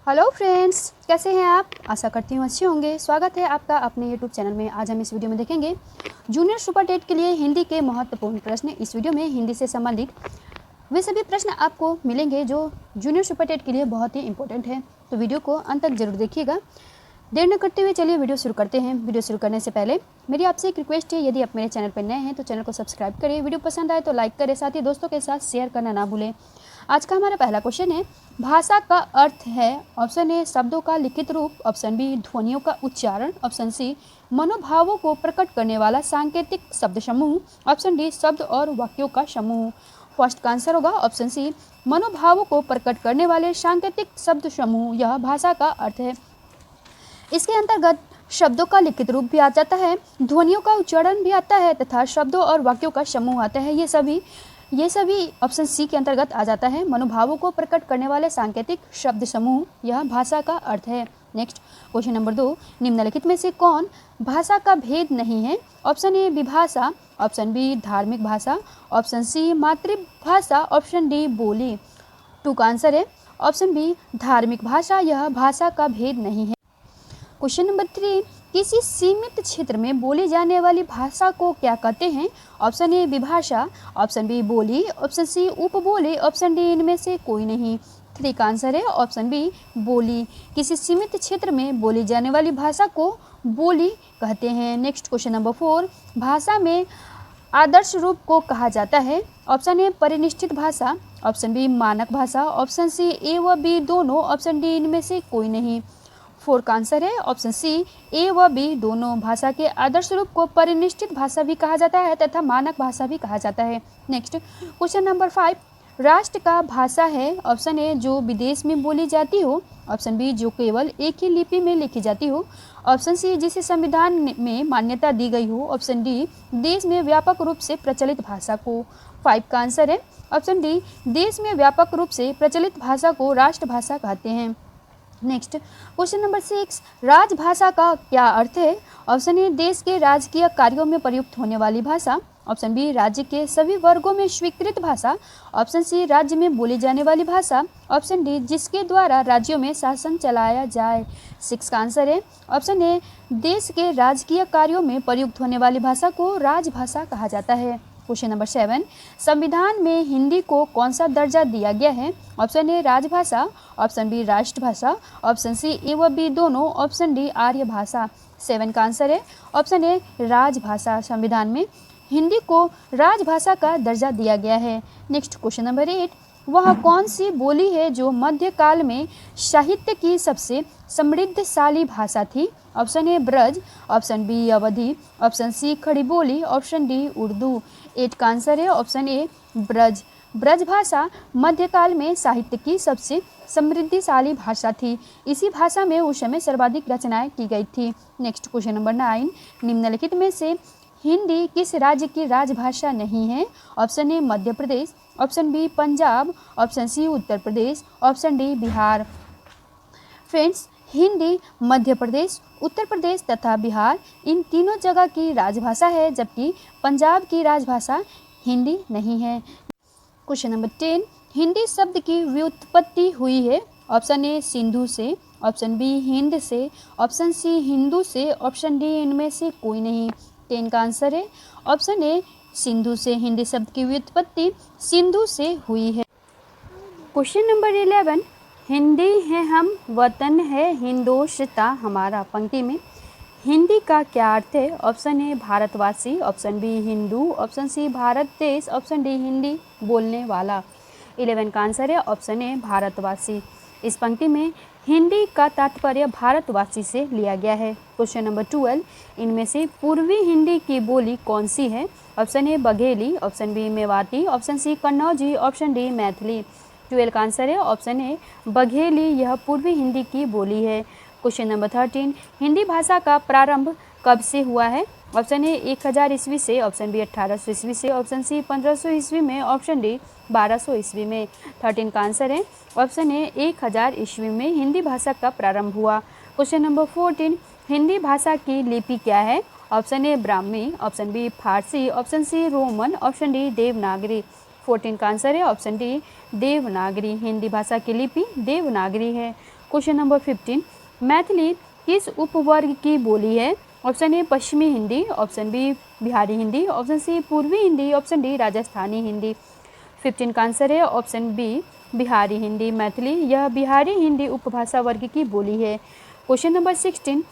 Hello friends, कैसे हैं आप? आशा करती हूँ अच्छे होंगे। स्वागत है आपका अपने यूट्यूब चैनल में। आज हम इस वीडियो में देखेंगे जूनियर सुपर टेट के लिए हिंदी के महत्वपूर्ण प्रश्न। इस वीडियो में हिंदी से संबंधित वे सभी प्रश्न आपको मिलेंगे जो जूनियर सुपर टेट के लिए बहुत ही इंपॉर्टेंट है, तो वीडियो को अंत तक जरूर देखिएगा। देर न करते हुए चलिए वीडियो शुरू करते हैं। वीडियो शुरू करने से पहले मेरी आपसे एक रिक्वेस्ट है, यदि आप मेरे चैनल पर नए हैं तो चैनल को सब्सक्राइब करें, वीडियो पसंद आए तो लाइक करें, साथ ही दोस्तों के साथ शेयर करना ना भूलें। आज का हमारा पहला क्वेश्चन है, भाषा का अर्थ है। ऑप्शन ए शब्दों का लिखित रूप, ऑप्शन बी ध्वनियों का उच्चारण, ऑप्शन सी मनोभावों को प्रकट करने वाला सांकेतिक शब्द समूह, ऑप्शन डी शब्द और वाक्यों का समूह। फर्स्ट का आंसर होगा ऑप्शन सी मनोभावों को प्रकट करने वाले सांकेतिक शब्द समूह, यह भाषा का अर्थ है। इसके अंतर्गत शब्दों का लिखित रूप भी आ जाता है, ध्वनियों का उच्चारण भी आता है तथा शब्दों और वाक्यों का समूह आता है। ये सभी ऑप्शन सी के अंतर्गत आ जाता है। मनोभावों को प्रकट करने वाले सांकेतिक शब्द समूह, यह भाषा का अर्थ है। नेक्स्ट क्वेश्चन नंबर 2, निम्नलिखित में से कौन भाषा का भेद नहीं है? ऑप्शन ए विभाषा, ऑप्शन बी धार्मिक भाषा, ऑप्शन सी मातृभाषा, ऑप्शन डी बोली। टू का आंसर है ऑप्शन बी धार्मिक भाषा, यह भाषा का भेद नहीं है। क्वेश्चन नंबर 3, किसी सीमित क्षेत्र में बोली जाने वाली भाषा को क्या कहते हैं? ऑप्शन ए विभाषा, ऑप्शन बी बोली, ऑप्शन सी उपबोली, ऑप्शन डी इनमें से कोई नहीं। 3 का आंसर है ऑप्शन बी बोली। किसी सीमित क्षेत्र में बोली जाने वाली भाषा को बोली कहते हैं। नेक्स्ट क्वेश्चन नंबर 4, भाषा में आदर्श रूप को कहा जाता है। ऑप्शन ए परिनिष्ठित भाषा, ऑप्शन बी मानक भाषा, ऑप्शन सी ए व बी दोनों, ऑप्शन डी इनमें से कोई नहीं। 4 का आंसर है ऑप्शन सी ए व बी दोनों। भाषा के आदर्श रूप को परिनिष्ठित भाषा भी कहा जाता है तथा मानक भाषा भी कहा जाता है। नेक्स्ट क्वेश्चन नंबर 5, राष्ट्र का भाषा है। ऑप्शन ए जो विदेश में बोली जाती हो, ऑप्शन बी जो केवल एक ही लिपि में लिखी जाती हो, ऑप्शन सी जिसे संविधान में मान्यता दी गई हो, ऑप्शन डी देश में व्यापक रूप से प्रचलित भाषा को। 5 का आंसर है ऑप्शन डी देश में व्यापक रूप से प्रचलित भाषा को राष्ट्रभाषा कहते हैं। नेक्स्ट क्वेश्चन नंबर 6, राजभाषा का क्या अर्थ है? ऑप्शन ए देश के राजकीय कार्यों में प्रयुक्त होने वाली भाषा, ऑप्शन बी राज्य के सभी वर्गों में स्वीकृत भाषा, ऑप्शन सी राज्य में बोली जाने वाली भाषा, ऑप्शन डी जिसके द्वारा राज्यों में शासन चलाया जाए। 6 का आंसर है ऑप्शन ए देश के राजकीय कार्यों में प्रयुक्त होने वाली भाषा को राजभाषा कहा जाता है। क्वेश्चन नंबर 7, संविधान में हिंदी को कौन सा दर्जा दिया गया है? ऑप्शन ए राजभाषा, ऑप्शन बी राष्ट्रभाषा, ऑप्शन सी ए व बी दोनों, ऑप्शन डी आर्य भाषा। 7 का आंसर है ऑप्शन ए राजभाषा। संविधान में हिंदी को राजभाषा का दर्जा दिया गया है। नेक्स्ट क्वेश्चन नंबर 8, वह कौन सी बोली है जो मध्यकाल में साहित्य की सबसे समृद्धशाली भाषा थी? Option A Braj, option B Awadhi, option C खड़ी बोली, ऑप्शन डी उर्दू। 8 का आंसर है ऑप्शन ए ब्रज। ब्रज भाषा मध्यकाल में साहित्य की सबसे समृद्धशाली भाषा थी। इसी भाषा में उस समय सर्वाधिक रचनाएं की गई थी। नेक्स्ट क्वेश्चन नंबर 9, निम्नलिखित में से हिंदी किस राज्य की राजभाषा नहीं है? Option A Madhya Pradesh, option B Punjab, option C Uttar Pradesh, option D Bihar. Friends, Hindi Madhya Pradesh, Uttar Pradesh तथा बिहार इन तीनों जगह की राजभाषा है, जबकि पंजाब की राजभाषा हिंदी नहीं है। क्वेश्चन नंबर 10, हिंदी शब्द की व्युत्पत्ति हुई है। ऑप्शन ए सिंधु से, ऑप्शन बी हिंद से, ऑप्शन सी हिंदू से, ऑप्शन डी इनमें से कोई नहीं। 10 का आंसर है ऑप्शन ए सिंधु से। हिंदी शब्द की व्युत्पत्ति सिंधु से हुई है। क्वेश्चन नंबर 11, हिंदी है हम, वतन है हिंदोस्ता हमारा। पंक्ति में हिंदी का क्या अर्थ है? ऑप्शन ए भारतवासी, option B Hindu, option C Bharat देश, ऑप्शन डी हिंदी बोलने वाला। 11 का आंसर है ऑप्शन ए भारतवासी। इस पंक्ति में हिंदी का तात्पर्य भारतवासी से लिया गया है। क्वेश्चन नंबर 12, इनमें से पूर्वी हिंदी की बोली कौन सी है? Option A Bagheli, option B Mewati, option C Kannauji, option D Maithili. 12 का आंसर है ऑप्शन ए बघेली, यह पूर्वी हिंदी की बोली है। क्वेश्चन नंबर 13, हिंदी भाषा का प्रारंभ कब से हुआ है? ऑप्शन ए 1000 ईस्वी से, ऑप्शन बी 1800 ईस्वी से, ऑप्शन सी 1500 ईस्वी में, ऑप्शन डी 1200 ईस्वी में। 13 का आंसर है ऑप्शन ए 1000 ईस्वी में हिंदी भाषा का प्रारंभ हुआ। क्वेश्चन नंबर 14, हिंदी भाषा की लिपि क्या है? Option A Brahmi, option B Farsi, option C Roman, option D Devanagari. 14 का आंसर है ऑप्शन डी देवनागरी। हिंदी भाषा की लिपि देवनागरी है। क्वेश्चन नंबर 15, मैथिली किस उपवर्ग की बोली है? ऑप्शन ए पश्चिमी Hindi, option B Bihari Hindi, option C पूर्वी हिंदी, ऑप्शन डी राजस्थानी हिंदी। 15 का आंसर है ऑप्शन बी बिहारी हिंदी। मैथिली यह बिहारी हिंदी उपभाषा वर्ग की बोली है। क्वेश्चन नंबर 16,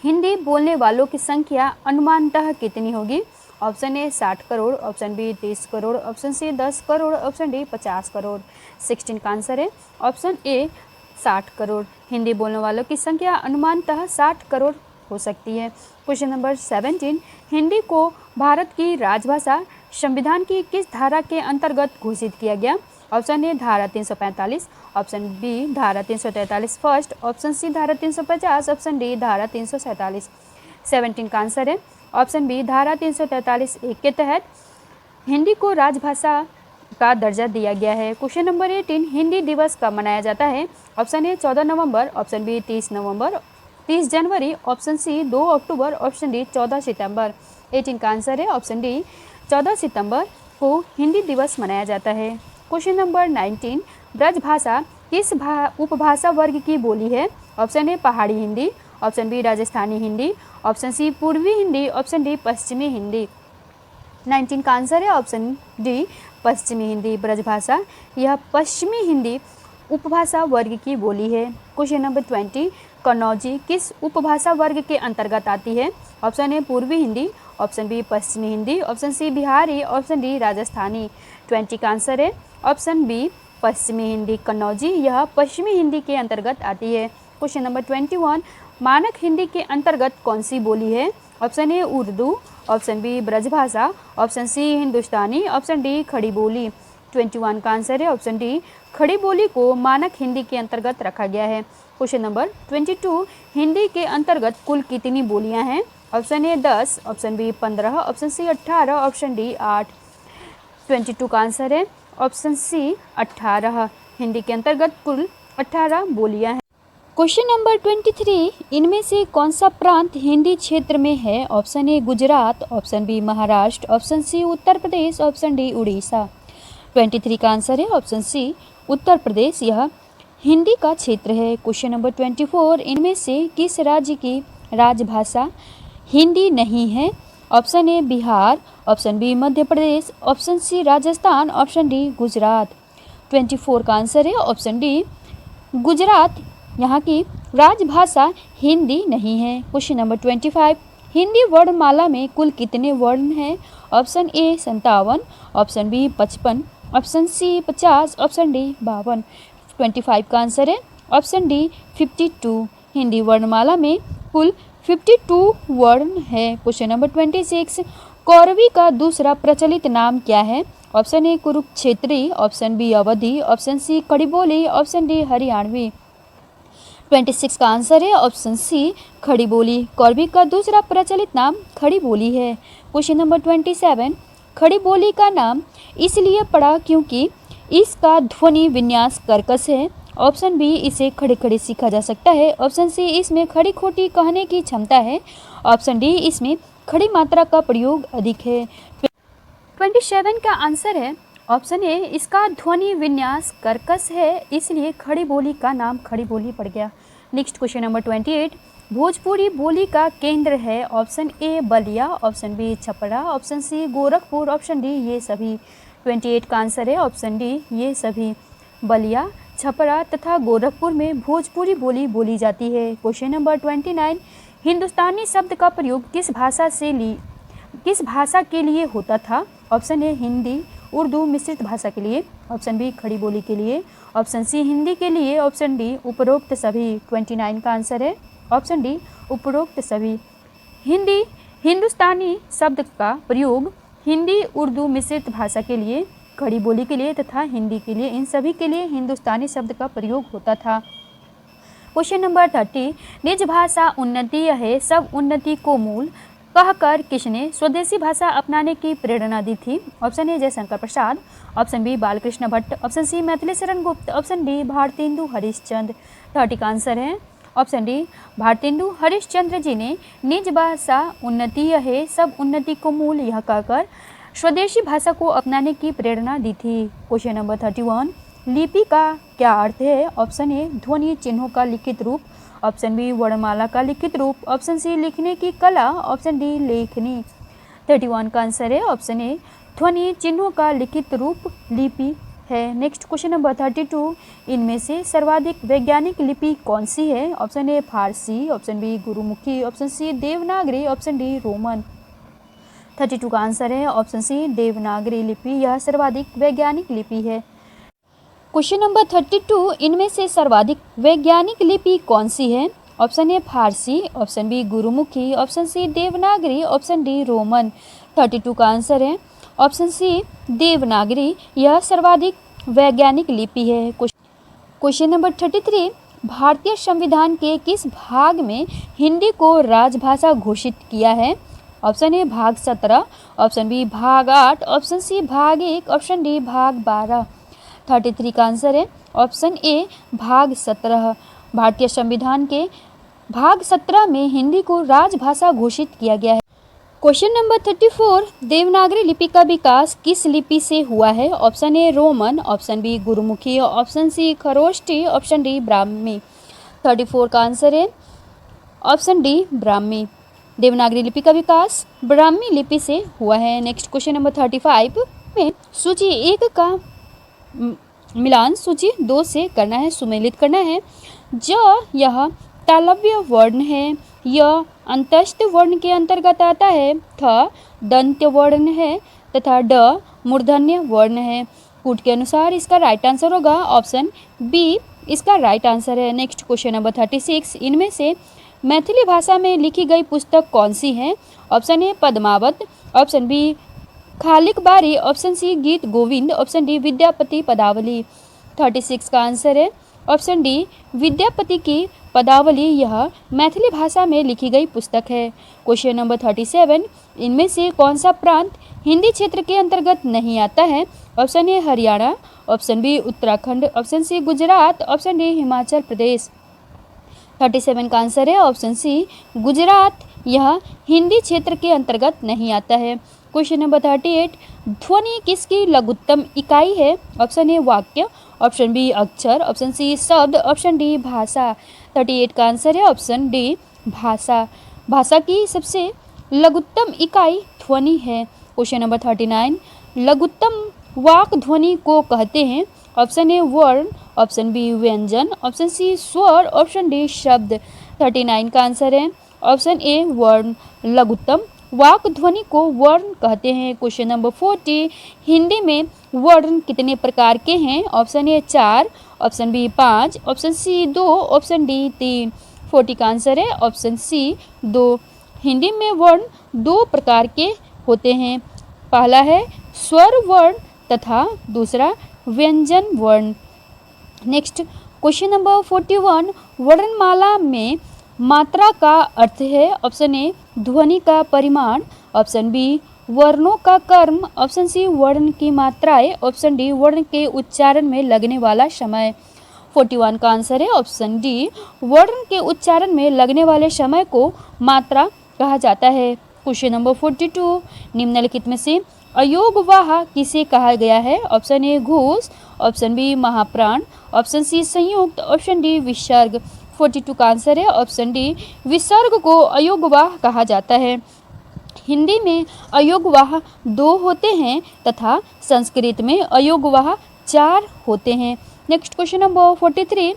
हिंदी बोलने वालों की संख्या अनुमानतः कितनी होगी? Option A 60 crore, option B 30 crore, option C 10 crore, option D 50 crore. 16 का आंसर है ऑप्शन ए 60 करोड़। हिंदी बोलने वालों की संख्या अनुमानतः 60 करोड़ हो सकती है। क्वेश्चन नंबर 17, हिंदी को भारत की राजभाषा संविधान की किस धारा के अंतर्गत घोषित किया गया? ऑप्शन ए धारा 345, ऑप्शन बी धारा 343 फर्स्ट, ऑप्शन सी धारा 350, ऑप्शन डी धारा 347। 17 का आंसर है ऑप्शन बी धारा 343 एक के तहत हिंदी को राजभाषा का दर्जा दिया गया है। क्वेश्चन नंबर 18, हिंदी दिवस कब मनाया जाता है? ऑप्शन ए 14 नवंबर, ऑप्शन बी 30 नवंबर, 30 जनवरी, ऑप्शन सी 2 अक्टूबर, ऑप्शन डी 14 सितंबर। 18 का आंसर है ऑप्शन डी 14 सितंबर को हिंदी दिवस मनाया जाता है। क्वेश्चन नंबर 19, ब्रजभाषा किस उपभाषा वर्ग की बोली है? Option A Pahari Hindi, option B Rajasthani Hindi, option C पूर्वी हिंदी, ऑप्शन डी पश्चिमी हिंदी। 19 का आंसर है ऑप्शन डी पश्चिमी हिंदी। ब्रजभाषा यह पश्चिमी हिंदी उपभाषा वर्ग की बोली है। क्वेश्चन नंबर 20, कन्नौजी किस उपभाषा वर्ग के अंतर्गत आती है? ऑप्शन ए पूर्वी हिंदी, ऑप्शन बी पश्चिमी Hindi, option C Bihari, option D Rajasthani. 20 का आंसर है ऑप्शन बी पश्चिमी हिंदी। कन्नौजी यह पश्चिमी हिंदी के अंतर्गत आती है। क्वेश्चन नंबर 21, मानक हिंदी के अंतर्गत कौन सी बोली है? Option A Urdu, option B Brajbhasha, option C Hindustani, option D Khadi Boli. 21 का आंसर है ऑप्शन डी खड़ी बोली को मानक हिंदी के अंतर्गत रखा गया है। क्वेश्चन नंबर 22, हिंदी के अंतर्गत कुल कितनी बोलियां हैं? Option A 10, option B 15, option C 18, option D 8। 22 का आंसर है ऑप्शन सी 18। हिंदी के अंतर्गत कुल 18 बोलियां हैं। क्वेश्चन नंबर 23, इनमें से कौन सा प्रांत हिंदी क्षेत्र में है? Option A Gujarat, option B Maharashtra, option C Uttar Pradesh, option D Orissa. 23 का आंसर है ऑप्शन सी उत्तर प्रदेश यह हिंदी का क्षेत्र है। क्वेश्चन नंबर 24, इनमें से किस राज्य की राजभाषा हिंदी नहीं है? Option A Bihar, option B Madhya Pradesh, option C Rajasthan, option D Gujarat. 24 का आंसर है ऑप्शन डी गुजरात यहाँ की राजभाषा हिंदी नहीं है। क्वेश्चन नंबर 25, हिंदी वर्णमाला में कुल कितने वर्ण हैं? Option A 57, option B 55, option C 50, option D 52। 25 का आंसर है ऑप्शन डी 52। हिंदी वर्णमाला में कुल 52 वर्ण है। क्वेश्चन नंबर 26, कौरवी का दूसरा प्रचलित नाम क्या है? Option A Kurukshetri, option B Awadhi, option C खड़ी बोली, ऑप्शन डी हरियाणवी। 26 का आंसर है ऑप्शन सी खड़ी बोली। कौरवी का दूसरा प्रचलित नाम खड़ी बोली है। क्वेश्चन नंबर 27, खड़ी बोली का नाम इसलिए पड़ा क्योंकि इसका ध्वनि विन्यास कर्कश है। ऑप्शन बी इसे खड़े खड़े सीखा जा सकता है, ऑप्शन सी इसमें खड़ी खोटी कहने की क्षमता है, ऑप्शन डी इसमें खड़ी मात्रा का प्रयोग अधिक है। 27 का आंसर है ऑप्शन ए इसका ध्वनि विन्यास कर्कश है इसलिए खड़ी बोली का नाम खड़ी बोली पड़ गया। नेक्स्ट क्वेश्चन नंबर 28, भोजपुरी बोली का केंद्र है? Option A Ballia, option B Chhapra, option C Gorakhpur, option D ये सभी। 28 का आंसर है ऑप्शन डी ये सभी। बलिया, छपरा तथा गोरखपुर में भोजपुरी बोली बोली जाती है। क्वेश्चन नंबर 29, हिंदुस्तानी शब्द का प्रयोग किस भाषा के लिए होता था? ऑप्शन ए हिंदी उर्दू मिश्रित भाषा के लिए, ऑप्शन बी खड़ी बोली के लिए, ऑप्शन सी हिंदी के लिए, ऑप्शन डी उपरोक्त सभी। 29 का आंसर है ऑप्शन डी उपरोक्त सभी। हिंदुस्तानी शब्द का प्रयोग हिंदी उर्दू मिश्रित भाषा के लिए, खड़ी बोली के लिए तथा हिंदी के लिए, इन सभी के लिए हिंदुस्तानी शब्द का प्रयोग होता था। क्वेश्चन नंबर 30, निज भाषा उन्नति है सब उन्नति को मूल कहकर किसने स्वदेशी भाषा अपनाने की प्रेरणा दी थी? Option A Jaishankar Prasad, option B Balkrishna Bhatt, option C Maithili Sharan Gupt, option D Bharatendu Harishchandra. 30 का आंसर है ऑप्शन डी भारतेंदु हरिश्चंद्र जी ने निज भाषा उन्नति है सब उन्नति को मूल यह कहकर स्वदेशी भाषा को अपनाने की प्रेरणा दी थी। क्वेश्चन नंबर 31, लिपि का क्या अर्थ है? ऑप्शन ए ध्वनि चिन्हों का लिखित रूप, ऑप्शन बी वर्णमाला का लिखित रूप, ऑप्शन सी लिखने की कला, ऑप्शन डी लेखनी। 31 का आंसर है ऑप्शन ए ध्वनि चिन्हों का लिखित रूप लिपि है। नेक्स्ट क्वेश्चन नंबर 32, इनमें से सर्वाधिक वैज्ञानिक लिपि कौन सी है? Option A Farsi, option B Gurmukhi, option C Devanagari, option D Roman. 32 का आंसर है ऑप्शन सी देवनागरी लिपि, यह सर्वाधिक वैज्ञानिक लिपि है। क्वेश्चन नंबर 32, इनमें से सर्वाधिक वैज्ञानिक लिपि कौन सी है? Option A Farsi, option B Gurmukhi, option C Devanagari, option D Roman. 32 का आंसर है ऑप्शन सी देवनागरी, यह सर्वाधिक वैज्ञानिक लिपि है। क्वेश्चन नंबर 33, भारतीय संविधान के किस भाग में हिंदी को राजभाषा घोषित किया है? ऑप्शन ए भाग 17, ऑप्शन बी भाग 8, ऑप्शन सी भाग 1, ऑप्शन डी भाग 12। 33 का आंसर है ऑप्शन ए भाग 17। भारतीय संविधान के भाग 17 में हिंदी को राजभाषा घोषित किया गया है। क्वेश्चन नंबर 34, देवनागरी लिपि का विकास किस लिपि से हुआ है? Option A Roman, option B Gurmukhi, option C Kharoshthi, option D Brahmi. 34 का आंसर है ऑप्शन डी ब्राह्मी। देवनागरी लिपि का विकास ब्राह्मी लिपि से हुआ है। नेक्स्ट क्वेश्चन नंबर 35 में सूची 1 का मिलान सूची 2 से करना है, सुमेलित करना है। यह तालव्य वर्ण है, यह अंतस्थ वर्ण के अंतर्गत आता है, थ दंत्य वर्ण है तथा ड मूर्धन्य वर्ण है। कूट के अनुसार इसका राइट आंसर होगा ऑप्शन बी, इसका राइट आंसर है। नेक्स्ट क्वेश्चन नंबर 36, इनमें से मैथिली भाषा में लिखी गई पुस्तक कौन सी है? Option A Padmavat, option B Khaliq Bari, option C गीत गोविंद, ऑप्शन डी विद्यापति पदावली। 36 का आंसर है ऑप्शन डी विद्यापति की पदावली, यह मैथिली भाषा में लिखी गई पुस्तक है। क्वेश्चन नंबर 37, इनमें से कौन सा प्रांत हिंदी क्षेत्र के अंतर्गत नहीं आता है? Option A Haryana, option B Uttarakhand, option C Gujarat, option D Himachal Pradesh. 37 का आंसर है ऑप्शन सी गुजरात, यह हिंदी क्षेत्र के अंतर्गत नहीं आता है। क्वेश्चन नंबर 38, ध्वनि किसकी लघुत्तम इकाई है? ऑप्शन ए वाक्य, ऑप्शन बी अक्षर, ऑप्शन सी शब्द, ऑप्शन डी भाषा। 38 का आंसर है ऑप्शन डी भाषा। भाषा की सबसे लघुत्तम इकाई ध्वनि है। क्वेश्चन नंबर 39, लघुत्तम वाक ध्वनि को कहते हैं? ऑप्शन ए वर्ण, ऑप्शन बी व्यंजन, ऑप्शन सी स्वर, ऑप्शन डी शब्द। 39 का आंसर है ऑप्शन ए वर्ण। लघुत्तम वाक ध्वनि को वर्ण कहते हैं। क्वेश्चन नंबर 40, हिंदी में वर्ण कितने प्रकार के हैं? Option A 4, option B 5, option C 2, option D 3। 40 का आंसर है ऑप्शन सी 2। हिंदी में वर्ण 2 प्रकार के होते हैं, पहला है स्वर वर्ण तथा दूसरा व्यंजन वर्ण। नेक्स्ट क्वेश्चन नंबर 41, वर्णमाला में मात्रा का अर्थ है? ऑप्शन ए ध्वनि का परिमाण, ऑप्शन बी वर्णों का क्रम, ऑप्शन सी वर्ण की मात्राएं, ऑप्शन डी वर्ण के उच्चारण में लगने वाला समय। 41 का आंसर है ऑप्शन डी, वर्ण के उच्चारण में लगने वाले समय को मात्रा कहा जाता है। क्वेश्चन नंबर 42, निम्नलिखित में से अयोगवाह किसे कहा गया है? ऑप्शन ए घोष, ऑप्शन बी महाप्राण, ऑप्शन सी संयुक्त, ऑप्शन डी विसर्ग। 42 का आंसर है ऑप्शन डी, विसर्ग को अयोगवाह कहा जाता है। हिंदी में अयोगवाह 2 होते हैं तथा संस्कृत में अयोगवाह 4 होते हैं। नेक्स्ट क्वेश्चन नंबर 43,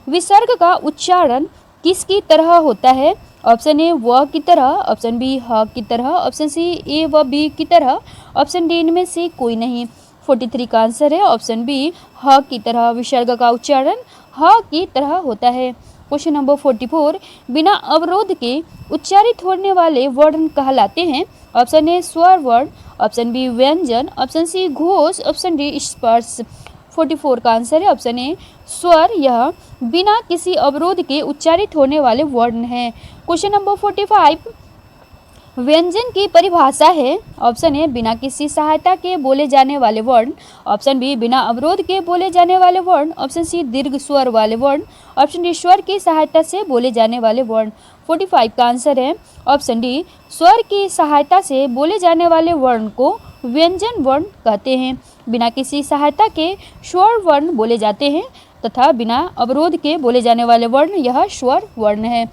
विसर्ग का उच्चारण किसकी तरह होता है? ऑप्शन ए व की तरह, ऑप्शन बी ह की तरह, ऑप्शन सी ए व बी की तरह, ऑप्शन डी इनमें से कोई नहीं। 43 का आंसर है ऑप्शन बी ह की तरह। विसर्ग का उच्चारण ह की तरह होता है। क्वेश्चन नंबर 44, बिना अवरोध के उच्चारित होने वाले वर्ण कहलाते हैं? ऑप्शन ए स्वर वर्ण, ऑप्शन बी व्यंजन, ऑप्शन सी घोष, ऑप्शन डी स्पर्श। 44 का आंसर है ऑप्शन ए स्वर, यह बिना किसी अवरोध के उच्चारित होने वाले वर्ण हैं। क्वेश्चन नंबर 45, व्यंजन की परिभाषा है? ऑप्शन ए बिना किसी सहायता के बोले जाने वाले वर्ण, ऑप्शन बी बिना अवरोध के बोले जाने वाले वर्ण, ऑप्शन सी दीर्घ स्वर वाले वर्ण, ऑप्शन डी स्वर की सहायता से बोले जाने वाले वर्ण। 45 का आंसर है ऑप्शन डी, स्वर की सहायता से बोले जाने वाले वर्ण को व्यंजन वर्ण कहते हैं। बिना किसी सहायता के स्वर वर्ण बोले जाते हैं तथा बिना अवरोध के बोले जाने वाले वर्ण यह स्वर वर्ण है।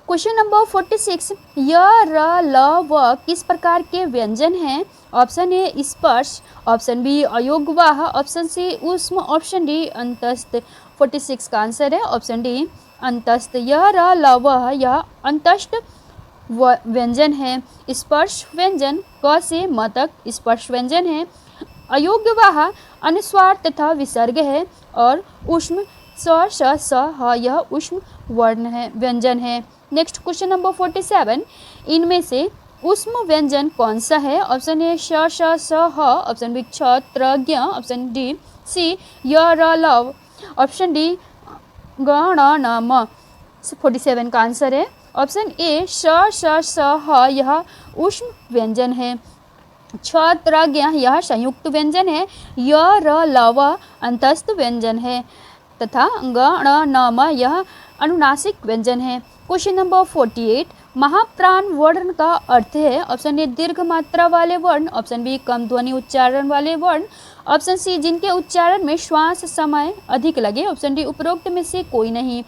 क्वेश्चन नंबर 46, य, र, ल, व किस प्रकार के व्यंजन हैं? ऑप्शन ए स्पर्श, ऑप्शन बी अयोग्यवाह, ऑप्शन सी ऊष्म, ऑप्शन डी अंतस्थ। 46 का आंसर है ऑप्शन डी अंतस्थ। य, र, ल, व यह अंतस्थ व्यंजन है। स्पर्श व्यंजन क से म तक स्पर्श व्यंजन है। अयोग्यवाह अनुस्वार तथा विसर्ग है और ऊष्म स, श, स, ह यह ऊष्म वर्ण है व्यंजन है। नेक्स्ट क्वेश्चन नंबर 47, इनमें से ऊष्म व्यंजन कौन सा है? ऑप्शन ए श, श, स, ह, ऑप्शन बी क्ष, त्र, ज्ञ, ऑप्शन डी सी य, र, ल, ऑप्शन डी ग, ण, न, म। 47 का आंसर है ऑप्शन ए श, श, स, ह यह ऊष्म व्यंजन है। क्ष, त्र, ज्ञ यह संयुक्त व्यंजन है। य, र, ल, व अंतस्थ व्यंजन है तथा ग, ण, न, म यह अनुनासिक व्यंजन है। क्वेश्चन नंबर 48, महाप्राण वर्ण का अर्थ है? ऑप्शन ए दीर्घ मात्रा वाले वर्ण, ऑप्शन बी कम ध्वनि उच्चारण वाले वर्ण, ऑप्शन सी जिनके उच्चारण में श्वास समय अधिक लगे, ऑप्शन डी उपरोक्त में से कोई नहीं।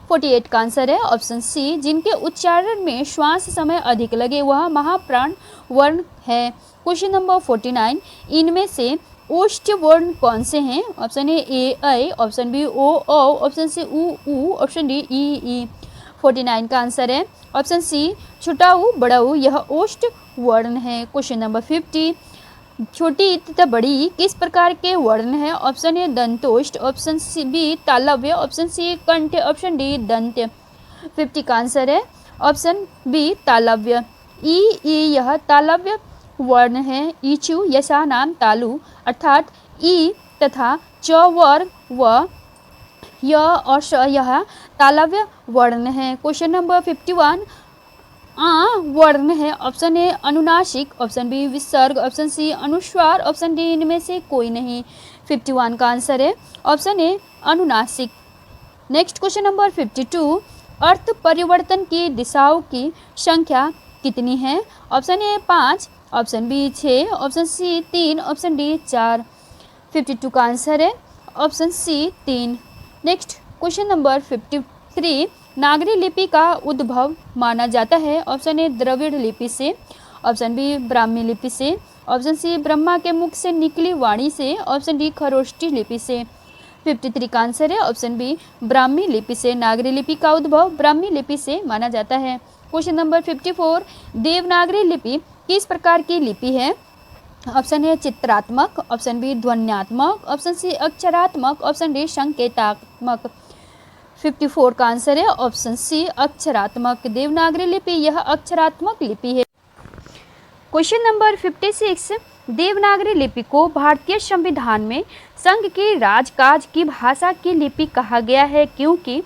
48 का आंसर है ऑप्शन सी जिनके उच्चारण में श्वास समय अधिक लगे वह महाप्राण वर्ण है। क्वेश्चन नंबर 49, इनमें से ओष्ठ वर्ण कौन से हैं? ऑप्शन ए ऐ, ऑप्शन बी ओ औ, ऑप्शन सी उ, ऑप्शन डी ई। 49 का आंसर है ऑप्शन सी छोटा ऊ बड़ा ऊ यह ओष्ठ वर्ण है। क्वेश्चन नंबर 50, छोटी तथा बड़ी किस प्रकार के वर्ण है? ऑप्शन ए दंतोष्ठ, ऑप्शन सी बी तालव्य, ऑप्शन सी कंठ, ऑप्शन डी दंत्य। 50 का आंसर है ऑप्शन बी तालव्य। ई यह तालव्य वर्ण है। ईचु यशा नाम तालु अर्थात ई तथा च वर्ग व य और श यह तालव्य वर्ण है। क्वेश्चन नंबर 51, आ वर्ण है। ऑप्शन ए अनुनासिक, ऑप्शन बी विसर्ग, ऑप्शन सी अनुस्वार, ऑप्शन डी इनमें से कोई नहीं। 51 का आंसर है ऑप्शन ए अनुनासिक। नेक्स्ट क्वेश्चन नंबर 52, अर्थ परिवर्तन की दिशाओं की संख्या कितनी है? Option A 5, option B 6, option C 3, option D 4। 52 का आंसर है option C 3। Next question number 53, Nagari लिपि का उद्भव माना जाता है? ऑप्शन ए द्रविड़ लिपि से, ऑप्शन बी ब्राह्मी लिपि से, ऑप्शन सी ब्रह्मा के मुख से निकली वाणी से, ऑप्शन डी खरोष्टी लिपि से। 53 का आंसर है ऑप्शन बी ब्राह्मी लिपि से। नागरी लिपि का उद्भव ब्राह्मी लिपि से माना जाता है। क्वेश्चन नंबर 54, देवनागरी लिपि किस प्रकार की लिपि है? ऑप्शन ए चित्रात्मक, ऑप्शन बी ध्वन्यात्मक, ऑप्शन सी अक्षरात्मक, ऑप्शन डी संकेतात्मक। 54 का आंसर है ऑप्शन सी अक्षरात्मक। देवनागरी लिपि यह अक्षरात्मक लिपि है। क्वेश्चन नंबर 56, देवनागरी लिपि को भारतीय संविधान में संघ की राजकाज की भाषा की लिपि कहा गया है क्योंकि?